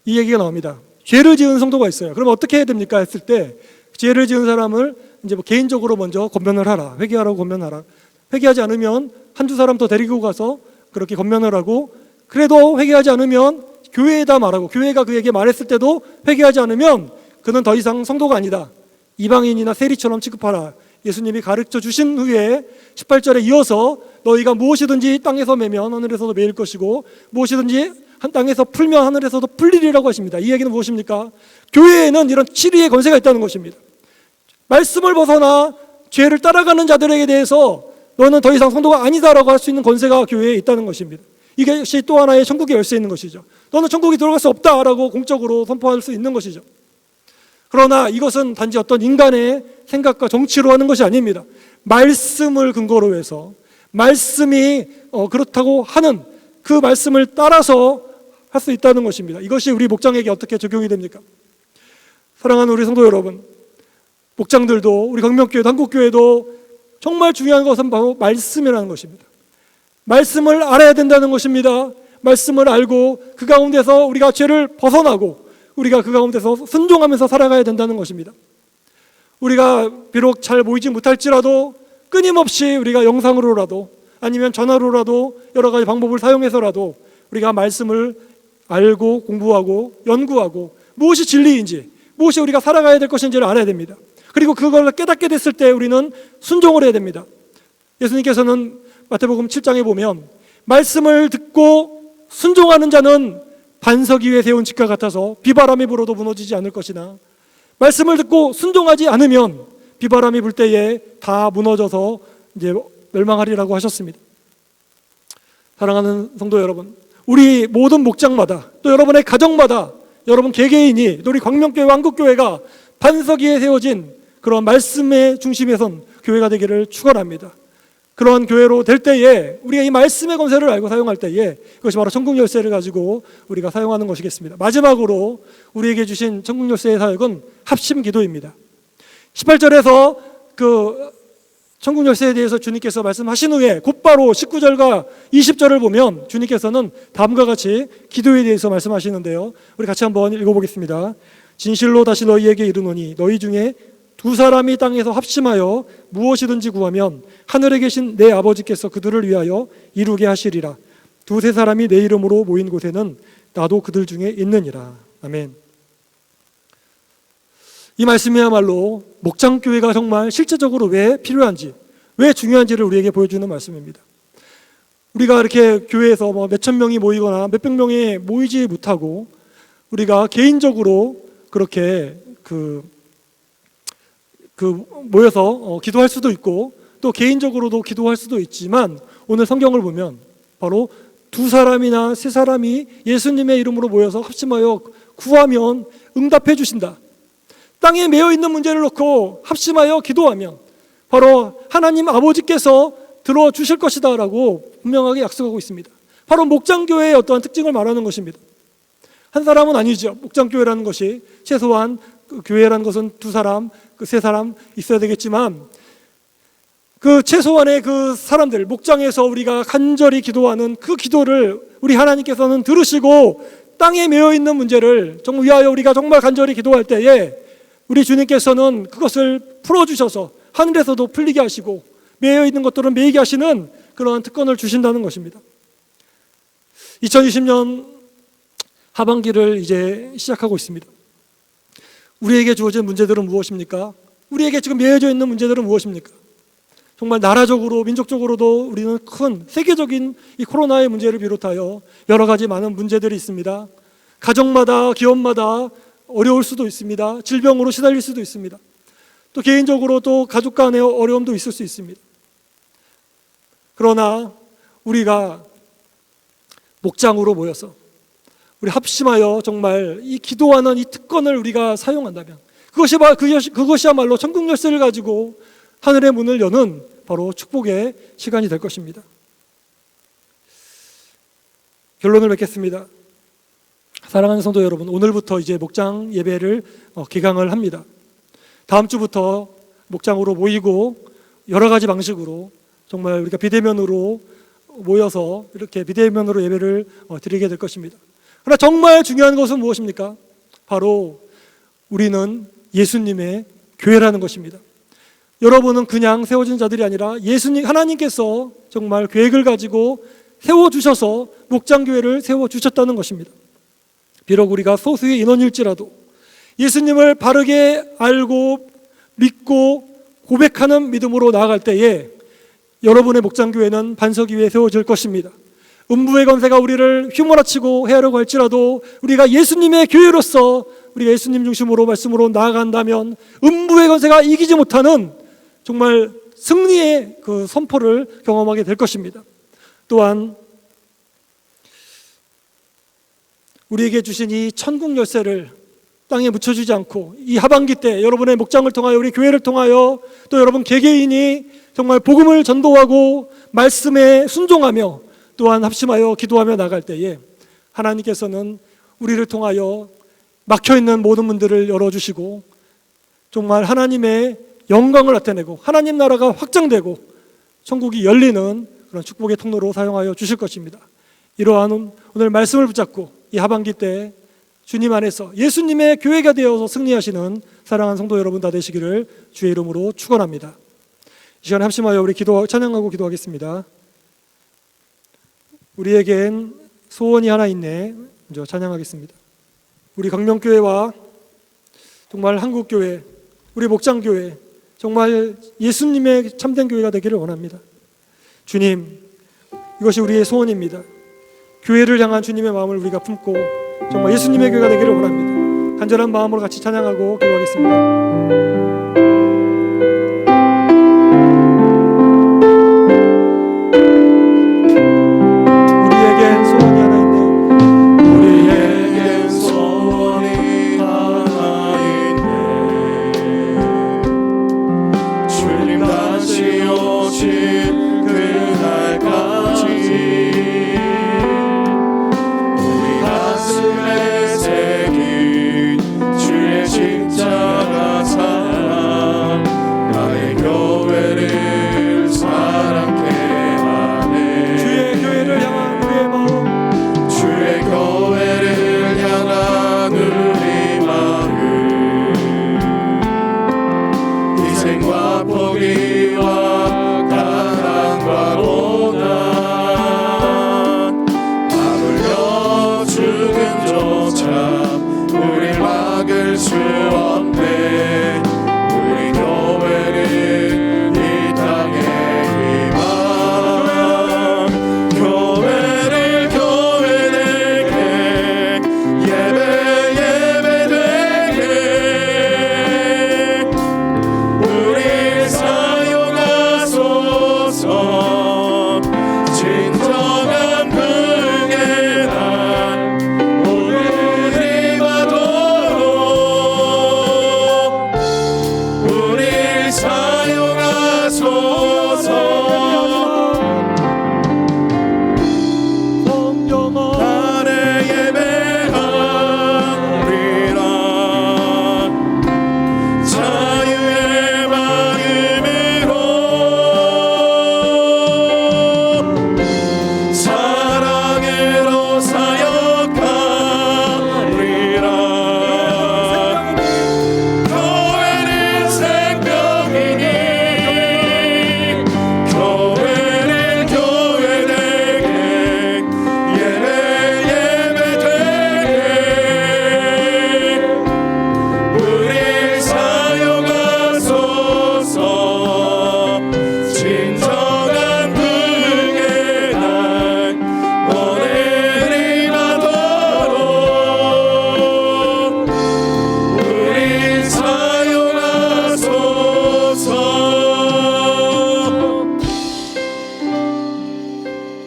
이 얘기가 나옵니다. 죄를 지은 성도가 있어요. 그럼 어떻게 해야 됩니까? 했을 때 죄를 지은 사람을 이제 개인적으로 먼저 권면을 하라. 회개하라고 권면하라. 회개하지 않으면 한두 사람 더 데리고 가서 그렇게 권면을 하고, 그래도 회개하지 않으면 교회에다 말하고, 교회가 그에게 말했을 때도 회개하지 않으면 그는 더 이상 성도가 아니다. 이방인이나 세리처럼 취급하라. 예수님이 가르쳐 주신 후에 18절에 이어서 너희가 무엇이든지 땅에서 매면 하늘에서도 매일 것이고 무엇이든지 한 땅에서 풀면 하늘에서도 풀리리라고 하십니다. 이 얘기는 무엇입니까? 교회에는 이런 치리의 권세가 있다는 것입니다. 말씀을 벗어나 죄를 따라가는 자들에게 대해서 너는 더 이상 성도가 아니다라고 할 수 있는 권세가 교회에 있다는 것입니다. 이것이 또 하나의 천국의 열쇠인 것이죠. 너는 천국에 들어갈 수 없다라고 공적으로 선포할 수 있는 것이죠. 그러나 이것은 단지 어떤 인간의 생각과 정치로 하는 것이 아닙니다. 말씀을 근거로 해서 말씀이 그렇다고 하는 그 말씀을 따라서 할 수 있다는 것입니다. 이것이 우리 목장에게 어떻게 적용이 됩니까? 사랑하는 우리 성도 여러분, 목장들도 우리 광명교회도 한국교회도 정말 중요한 것은 바로 말씀이라는 것입니다. 말씀을 알아야 된다는 것입니다. 말씀을 알고 그 가운데서 우리가 죄를 벗어나고 우리가 그 가운데서 순종하면서 살아가야 된다는 것입니다. 우리가 비록 잘 모이지 못할지라도 끊임없이 우리가 영상으로라도 아니면 전화로라도 여러 가지 방법을 사용해서라도 우리가 말씀을 알고 공부하고 연구하고 무엇이 진리인지 무엇이 우리가 살아가야 될 것인지를 알아야 됩니다. 그리고 그걸 깨닫게 됐을 때 우리는 순종을 해야 됩니다. 예수님께서는 마태복음 7장에 보면 말씀을 듣고 순종하는 자는 반석 위에 세운 집과 같아서 비바람이 불어도 무너지지 않을 것이나 말씀을 듣고 순종하지 않으면 비바람이 불 때에 다 무너져서 이제 멸망하리라고 하셨습니다. 사랑하는 성도 여러분, 우리 모든 목장마다 또 여러분의 가정마다 여러분 개개인이 또 우리 광명교회와 한국교회가 반석 위에 세워진 그런 말씀의 중심에 선 교회가 되기를 축원합니다. 그러한 교회로 될 때에 우리가 이 말씀의 권세를 알고 사용할 때에 그것이 바로 천국 열쇠를 가지고 우리가 사용하는 것이겠습니다. 마지막으로 우리에게 주신 천국 열쇠의 사역은 합심 기도입니다. 18절에서 그 천국 열쇠에 대해서 주님께서 말씀하신 후에 곧바로 19절과 20절을 보면 주님께서는 다음과 같이 기도에 대해서 말씀하시는데요. 우리 같이 한번 읽어보겠습니다. 진실로 다시 너희에게 이르노니 너희 중에 두 사람이 땅에서 합심하여 무엇이든지 구하면 하늘에 계신 내 아버지께서 그들을 위하여 이루게 하시리라. 두세 사람이 내 이름으로 모인 곳에는 나도 그들 중에 있느니라. 아멘. 이 말씀이야말로 목장교회가 정말 실제적으로 왜 필요한지, 왜 중요한지를 우리에게 보여주는 말씀입니다. 우리가 이렇게 교회에서 몇천 명이 모이거나 몇백 명이 모이지 못하고 우리가 개인적으로 그렇게 모여서 기도할 수도 있고 또 개인적으로도 기도할 수도 있지만 오늘 성경을 보면 바로 두 사람이나 세 사람이 예수님의 이름으로 모여서 합심하여 구하면 응답해 주신다. 땅에 매여 있는 문제를 놓고 합심하여 기도하면 바로 하나님 아버지께서 들어주실 것이다 라고 분명하게 약속하고 있습니다. 바로 목장교회의 어떠한 특징을 말하는 것입니다. 한 사람은 아니죠. 목장교회라는 것이 최소한 그 교회라는 것은 두 사람, 세 사람 있어야 되겠지만 그 최소한의 그 사람들, 목장에서 우리가 간절히 기도하는 그 기도를 우리 하나님께서는 들으시고 땅에 매여 있는 문제를 정말 위하여 우리가 정말 간절히 기도할 때에 우리 주님께서는 그것을 풀어주셔서 하늘에서도 풀리게 하시고 매여 있는 것들은 매이게 하시는 그러한 특권을 주신다는 것입니다. 2020년 하반기를 이제 시작하고 있습니다. 우리에게 주어진 문제들은 무엇입니까? 우리에게 지금 매여져 있는 문제들은 무엇입니까? 정말 나라적으로 민족적으로도 우리는 큰 세계적인 이 코로나의 문제를 비롯하여 여러 가지 많은 문제들이 있습니다. 가정마다 기업마다 어려울 수도 있습니다. 질병으로 시달릴 수도 있습니다. 또 개인적으로 또 가족 간의 어려움도 있을 수 있습니다. 그러나 우리가 목장으로 모여서 우리 합심하여 정말 이 기도하는 이 특권을 우리가 사용한다면 그것이야말로 천국 열쇠를 가지고 하늘의 문을 여는 바로 축복의 시간이 될 것입니다. 결론을 맺겠습니다. 사랑하는 성도 여러분, 오늘부터 이제 목장 예배를 개강을 합니다. 다음 주부터 목장으로 모이고 여러 가지 방식으로 정말 우리가 비대면으로 모여서 이렇게 비대면으로 예배를 드리게 될 것입니다. 그러나 정말 중요한 것은 무엇입니까? 바로 우리는 예수님의 교회라는 것입니다. 여러분은 그냥 세워진 자들이 아니라 예수님, 하나님께서 정말 계획을 가지고 세워주셔서 목장교회를 세워주셨다는 것입니다. 비록 우리가 소수의 인원일지라도 예수님을 바르게 알고 믿고 고백하는 믿음으로 나아갈 때에 여러분의 목장교회는 반석 위에 세워질 것입니다. 음부의 권세가 우리를 휘몰아치고 해하려고 할지라도 우리가 예수님의 교회로서 우리가 예수님 중심으로 말씀으로 나아간다면 음부의 권세가 이기지 못하는 정말 승리의 그 선포를 경험하게 될 것입니다. 또한 우리에게 주신 이 천국 열쇠를 땅에 묻혀주지 않고 이 하반기 때 여러분의 목장을 통하여 우리 교회를 통하여 또 여러분 개개인이 정말 복음을 전도하고 말씀에 순종하며 또한 합심하여 기도하며 나갈 때에 하나님께서는 우리를 통하여 막혀있는 모든 문들을 열어주시고 정말 하나님의 영광을 나타내고 하나님 나라가 확장되고 천국이 열리는 그런 축복의 통로로 사용하여 주실 것입니다. 이러한 오늘 말씀을 붙잡고 이 하반기 때 주님 안에서 예수님의 교회가 되어서 승리하시는 사랑하는 성도 여러분 다 되시기를 주의 이름으로 축원합니다. 이 시간에 합심하여 우리 찬양하고 기도하겠습니다. 우리에겐 소원이 하나 있네. 먼저 찬양하겠습니다. 우리 강명교회와 정말 한국교회, 우리 목장교회 정말 예수님의 참된 교회가 되기를 원합니다. 주님, 이것이 우리의 소원입니다. 교회를 향한 주님의 마음을 우리가 품고 정말 예수님의 교회가 되기를 원합니다. 간절한 마음으로 같이 찬양하고 기도하겠습니다.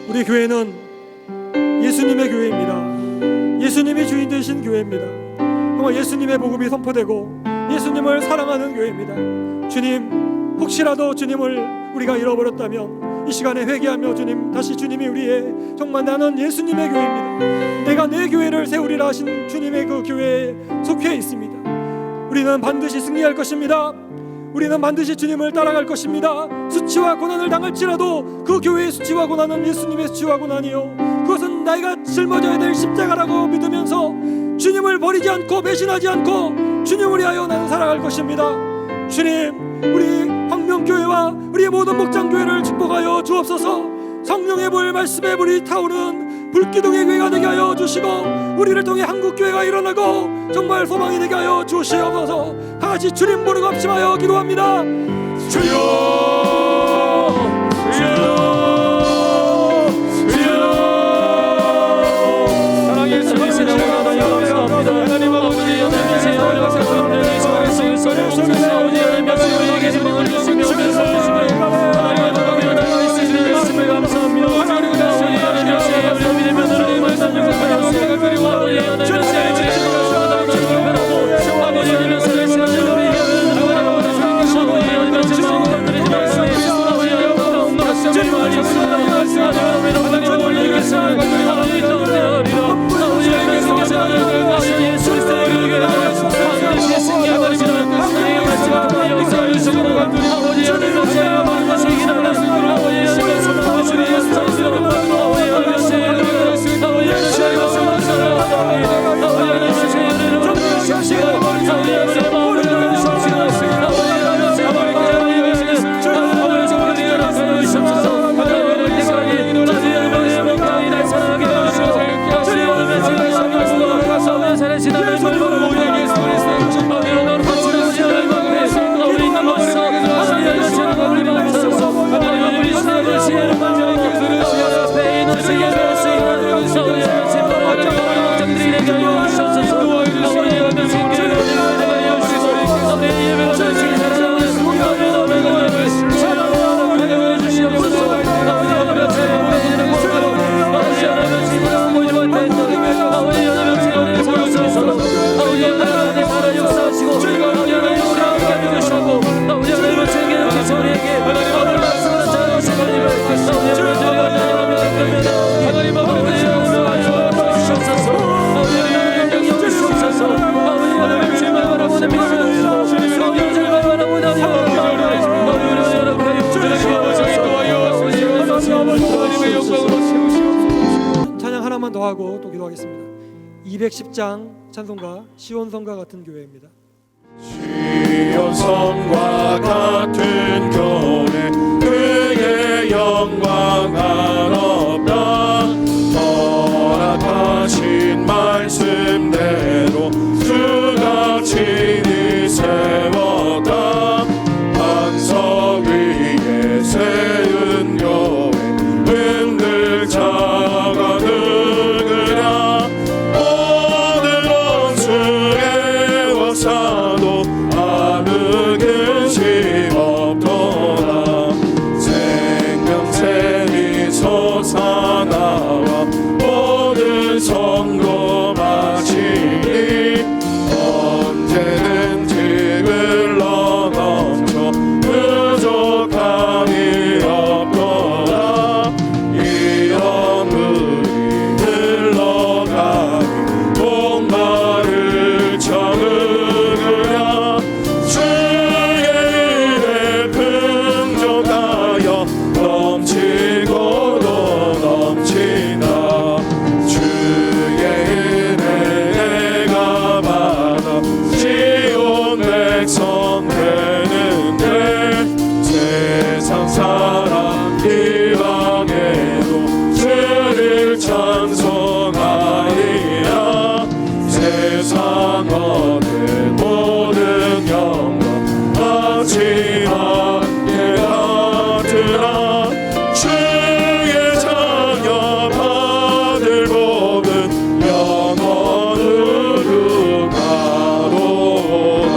우리 교회는 예수님의 교회입니다. 예수님이 주인 되신 교회입니다. 정말 예수님의 복음이 선포되고 예수님을 사랑하는 교회입니다. 주님, 혹시라도 주님을 우리가 잃어버렸다면 이 시간에 회개하며 주님, 다시 주님이 우리의 정말 나는 예수님의 교회입니다, 내가 내 교회를 세우리라 하신 주님의 그 교회에 속해 있습니다. 우리는 반드시 승리할 것입니다. 우리는 반드시 주님을 따라갈 것입니다. 수치와 고난을 당할지라도 그 교회의 수치와 고난은 예수님의 수치와 고난이요, 그것은 나이가 짊어져야 될 십자가라고 믿으면서 주님을 버리지 않고 배신하지 않고 주님을 위하여 나는 살아갈 것입니다. 주님, 우리 황명교회와 우리의 모든 목장교회를 축복하여 주옵소서. 성령의 불, 말씀의 불이 타오르는 불기둥의 교회가 되게 하여 주시고 우리를 통해 한국교회가 일어나고 정말 소망이 되게 하여 주시옵소서. 다같이 주님 부르고 합심하여 기도합니다. 주여, 주여, 주여. 사랑의 주님의 감사합니다. 하나님 아버지 연합하세요. 감사합니다. 예수의 소리를 오지 않으면서 우리에게 희망을 주시옵소서. 하나님의 도움이 나가 있으시는 말씀을 감사합니다. 하나님의 도움이 나가 있으시는 말씀을 감사합니다. 찬송만 더 하고 또 기도하겠습니다. 210장 찬송가 시온성과 같은 교회입니다. 시온성과 같은 교회 그의 영광 한없다. 허락하신 말씀대로 주가 친히 세웠다. 반석 위에 세운 교회 흔들 자가 누구랴. 모든 원수의 원사도 아무 근심 없도다. 생명샘이 솟아나와 모든 성도 마치니 언제든지 흘러넘쳐 부족함이 없도다. 이런 물이 흘러가니 목마를 채우느냐. 주의 은혜 풍족하여 넘치고도 넘치나. 주의 은혜가 많아 지온 백성 되는데 세상 사람 이방에도 주를 찬송하리라. 세상 얻은 모든 영광 마치 함께 받으라. 주의 자녀 받을 복은 영원으로 가로다.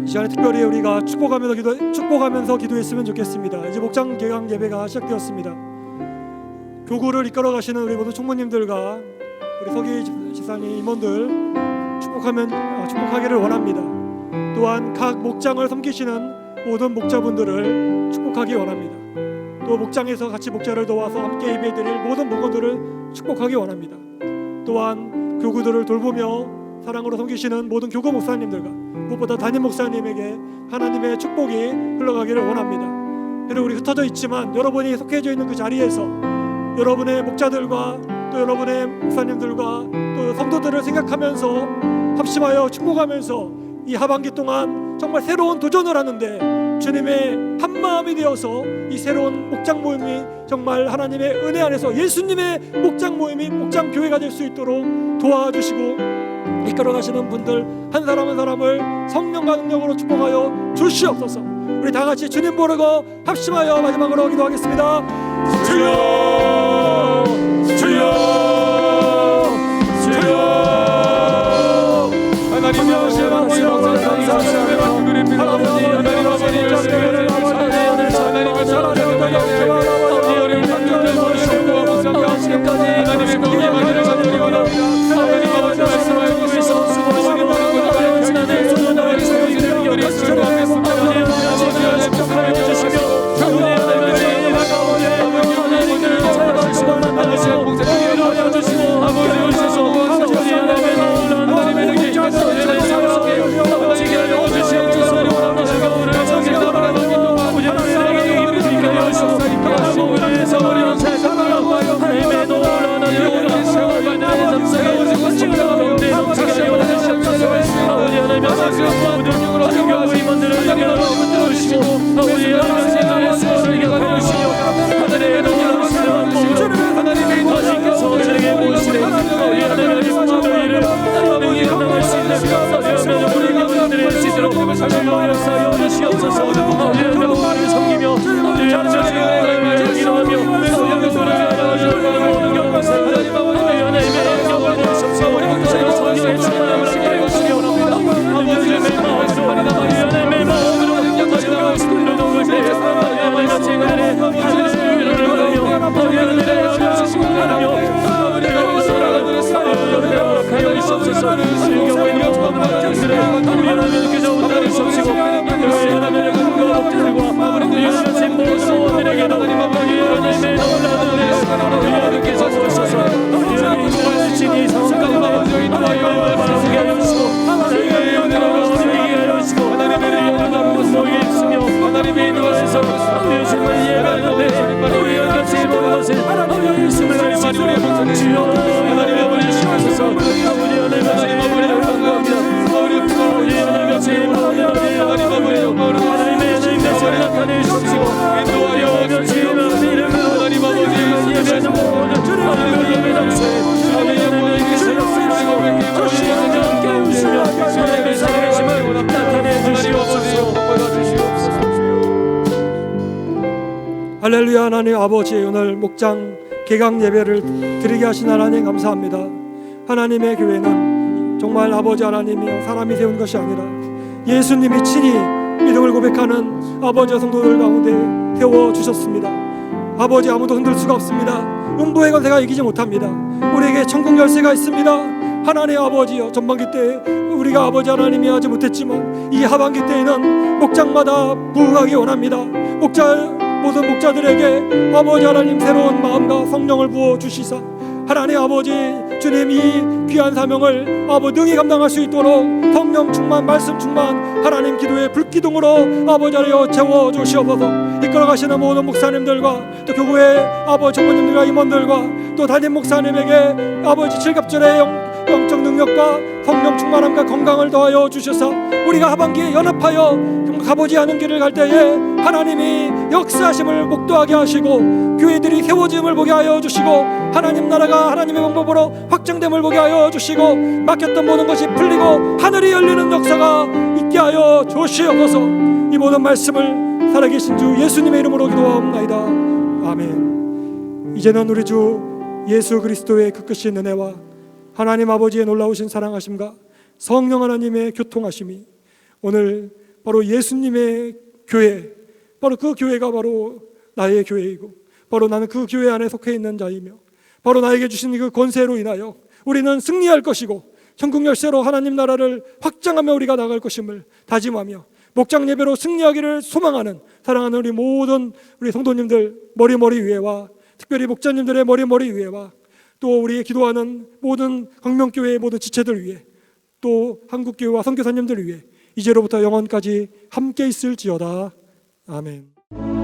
이 시간에 특별히 우리가 축복하면서 기도했으면 좋겠습니다. 이제 목장 개강 예배가 시작되었습니다. 교구를 이끌어 가시는 우리 모든 총무님들과 우리 서기 집사님 임원들 축복하기를 원합니다. 또한 각 목장을 섬기시는 모든 목자분들을 축복하기 원합니다. 또 목장에서 같이 목자를 도와서 함께 예배드릴 모든 목원들을 축복하기 원합니다. 또한 교구들을 돌보며 사랑으로 섬기시는 모든 교구 목사님들과 무엇보다 담임 목사님에게 하나님의 축복이 흘러가기를 원합니다. 그리고 우리 흩어져 있지만 여러분이 속해져 있는 그 자리에서 여러분의 목자들과 또 여러분의 목사님들과 또 성도들을 생각하면서 합심하여 축복하면서 이 하반기 동안 정말 새로운 도전을 하는데 주님의 한마음이 되어서 이 새로운 목장 모임이 정말 하나님의 은혜 안에서 예수님의 목장 모임이 목장 교회가 될 수 있도록 도와주시고 이끌어가시는 분들 한 사람 한 사람을 성령과 능력으로 축복하여 주시옵소서. 우리 다 같이 주님 부르고 합심하여 마지막으로 기도하겠습니다. 주여 주여 주여. 하나님 아버지 감사합니다. 그립니다. 하나님 아버지 열심히를 하나님의 명령을 하나님 아버지 말씀하여 주셔서 수고하시기 바랍니다. 주시며 할렐루야. 하나님 아버지, 오늘 목장 개강 예배를 드리게 하신 하나님 감사합니다. 하나님의 교회는 정말 아버지 하나님이여 사람이 세운 것이 아니라 예수님이 친히 믿음을 고백하는 아버지와 성도들 가운데 세워주셨습니다. 아버지, 아무도 흔들 수가 없습니다. 음부의 권세가 이기지 못합니다. 우리에게 천국 열쇠가 있습니다. 하나님 아버지여, 전반기 때 우리가 아버지 하나님이 하지 못했지만 이 하반기 때에는 목장마다 부흥하기 원합니다. 모든 목자들에게 아버지 하나님 새로운 마음과 성령을 부어주시사 하나님 아버지 주님 이 귀한 사명을 아버지 능히 감당할 수 있도록 성령 충만, 말씀 충만, 하나님 기도의 불기둥으로 아버지 하여 채워주시옵소서. 이끌어가시는 모든 목사님들과 또 교구의 아버지 전무님들과 임원들과 또 담임 목사님에게 아버지 칠갑절의 영적 능력과 성령 충만함과 건강을 더하여 주셔서 우리가 하반기에 연합하여 가보지 않은 길을 갈 때에 하나님이 역사하심을 목도하게 하시고 교회들이 세워짐을 보게 하여 주시고 하나님 나라가 하나님의 방법으로 확장됨을 보게 하여 주시고 막혔던 모든 것이 풀리고 하늘이 열리는 역사가 있게 하여 주시옵소서. 이 모든 말씀을 살아계신 주 예수님의 이름으로 기도하옵나이다. 아멘. 이제는 우리 주 예수 그리스도의 그 끝인 은혜와 하나님 아버지의 놀라우신 사랑하심과 성령 하나님의 교통하심이 오늘 바로 예수님의 교회, 바로 그 교회가 바로 나의 교회이고 바로 나는 그 교회 안에 속해 있는 자이며 바로 나에게 주신 그 권세로 인하여 우리는 승리할 것이고 천국 열쇠로 하나님 나라를 확장하며 우리가 나갈 것임을 다짐하며 목장 예배로 승리하기를 소망하는 사랑하는 우리 모든 우리 성도님들 머리 위에와 특별히 목자님들의 머리 위에와 또 우리 기도하는 모든 광명교회의 모든 지체들 위해 또 한국교회와 선교사님들 위해 이제로부터 영원까지 함께 있을지어다. 아멘.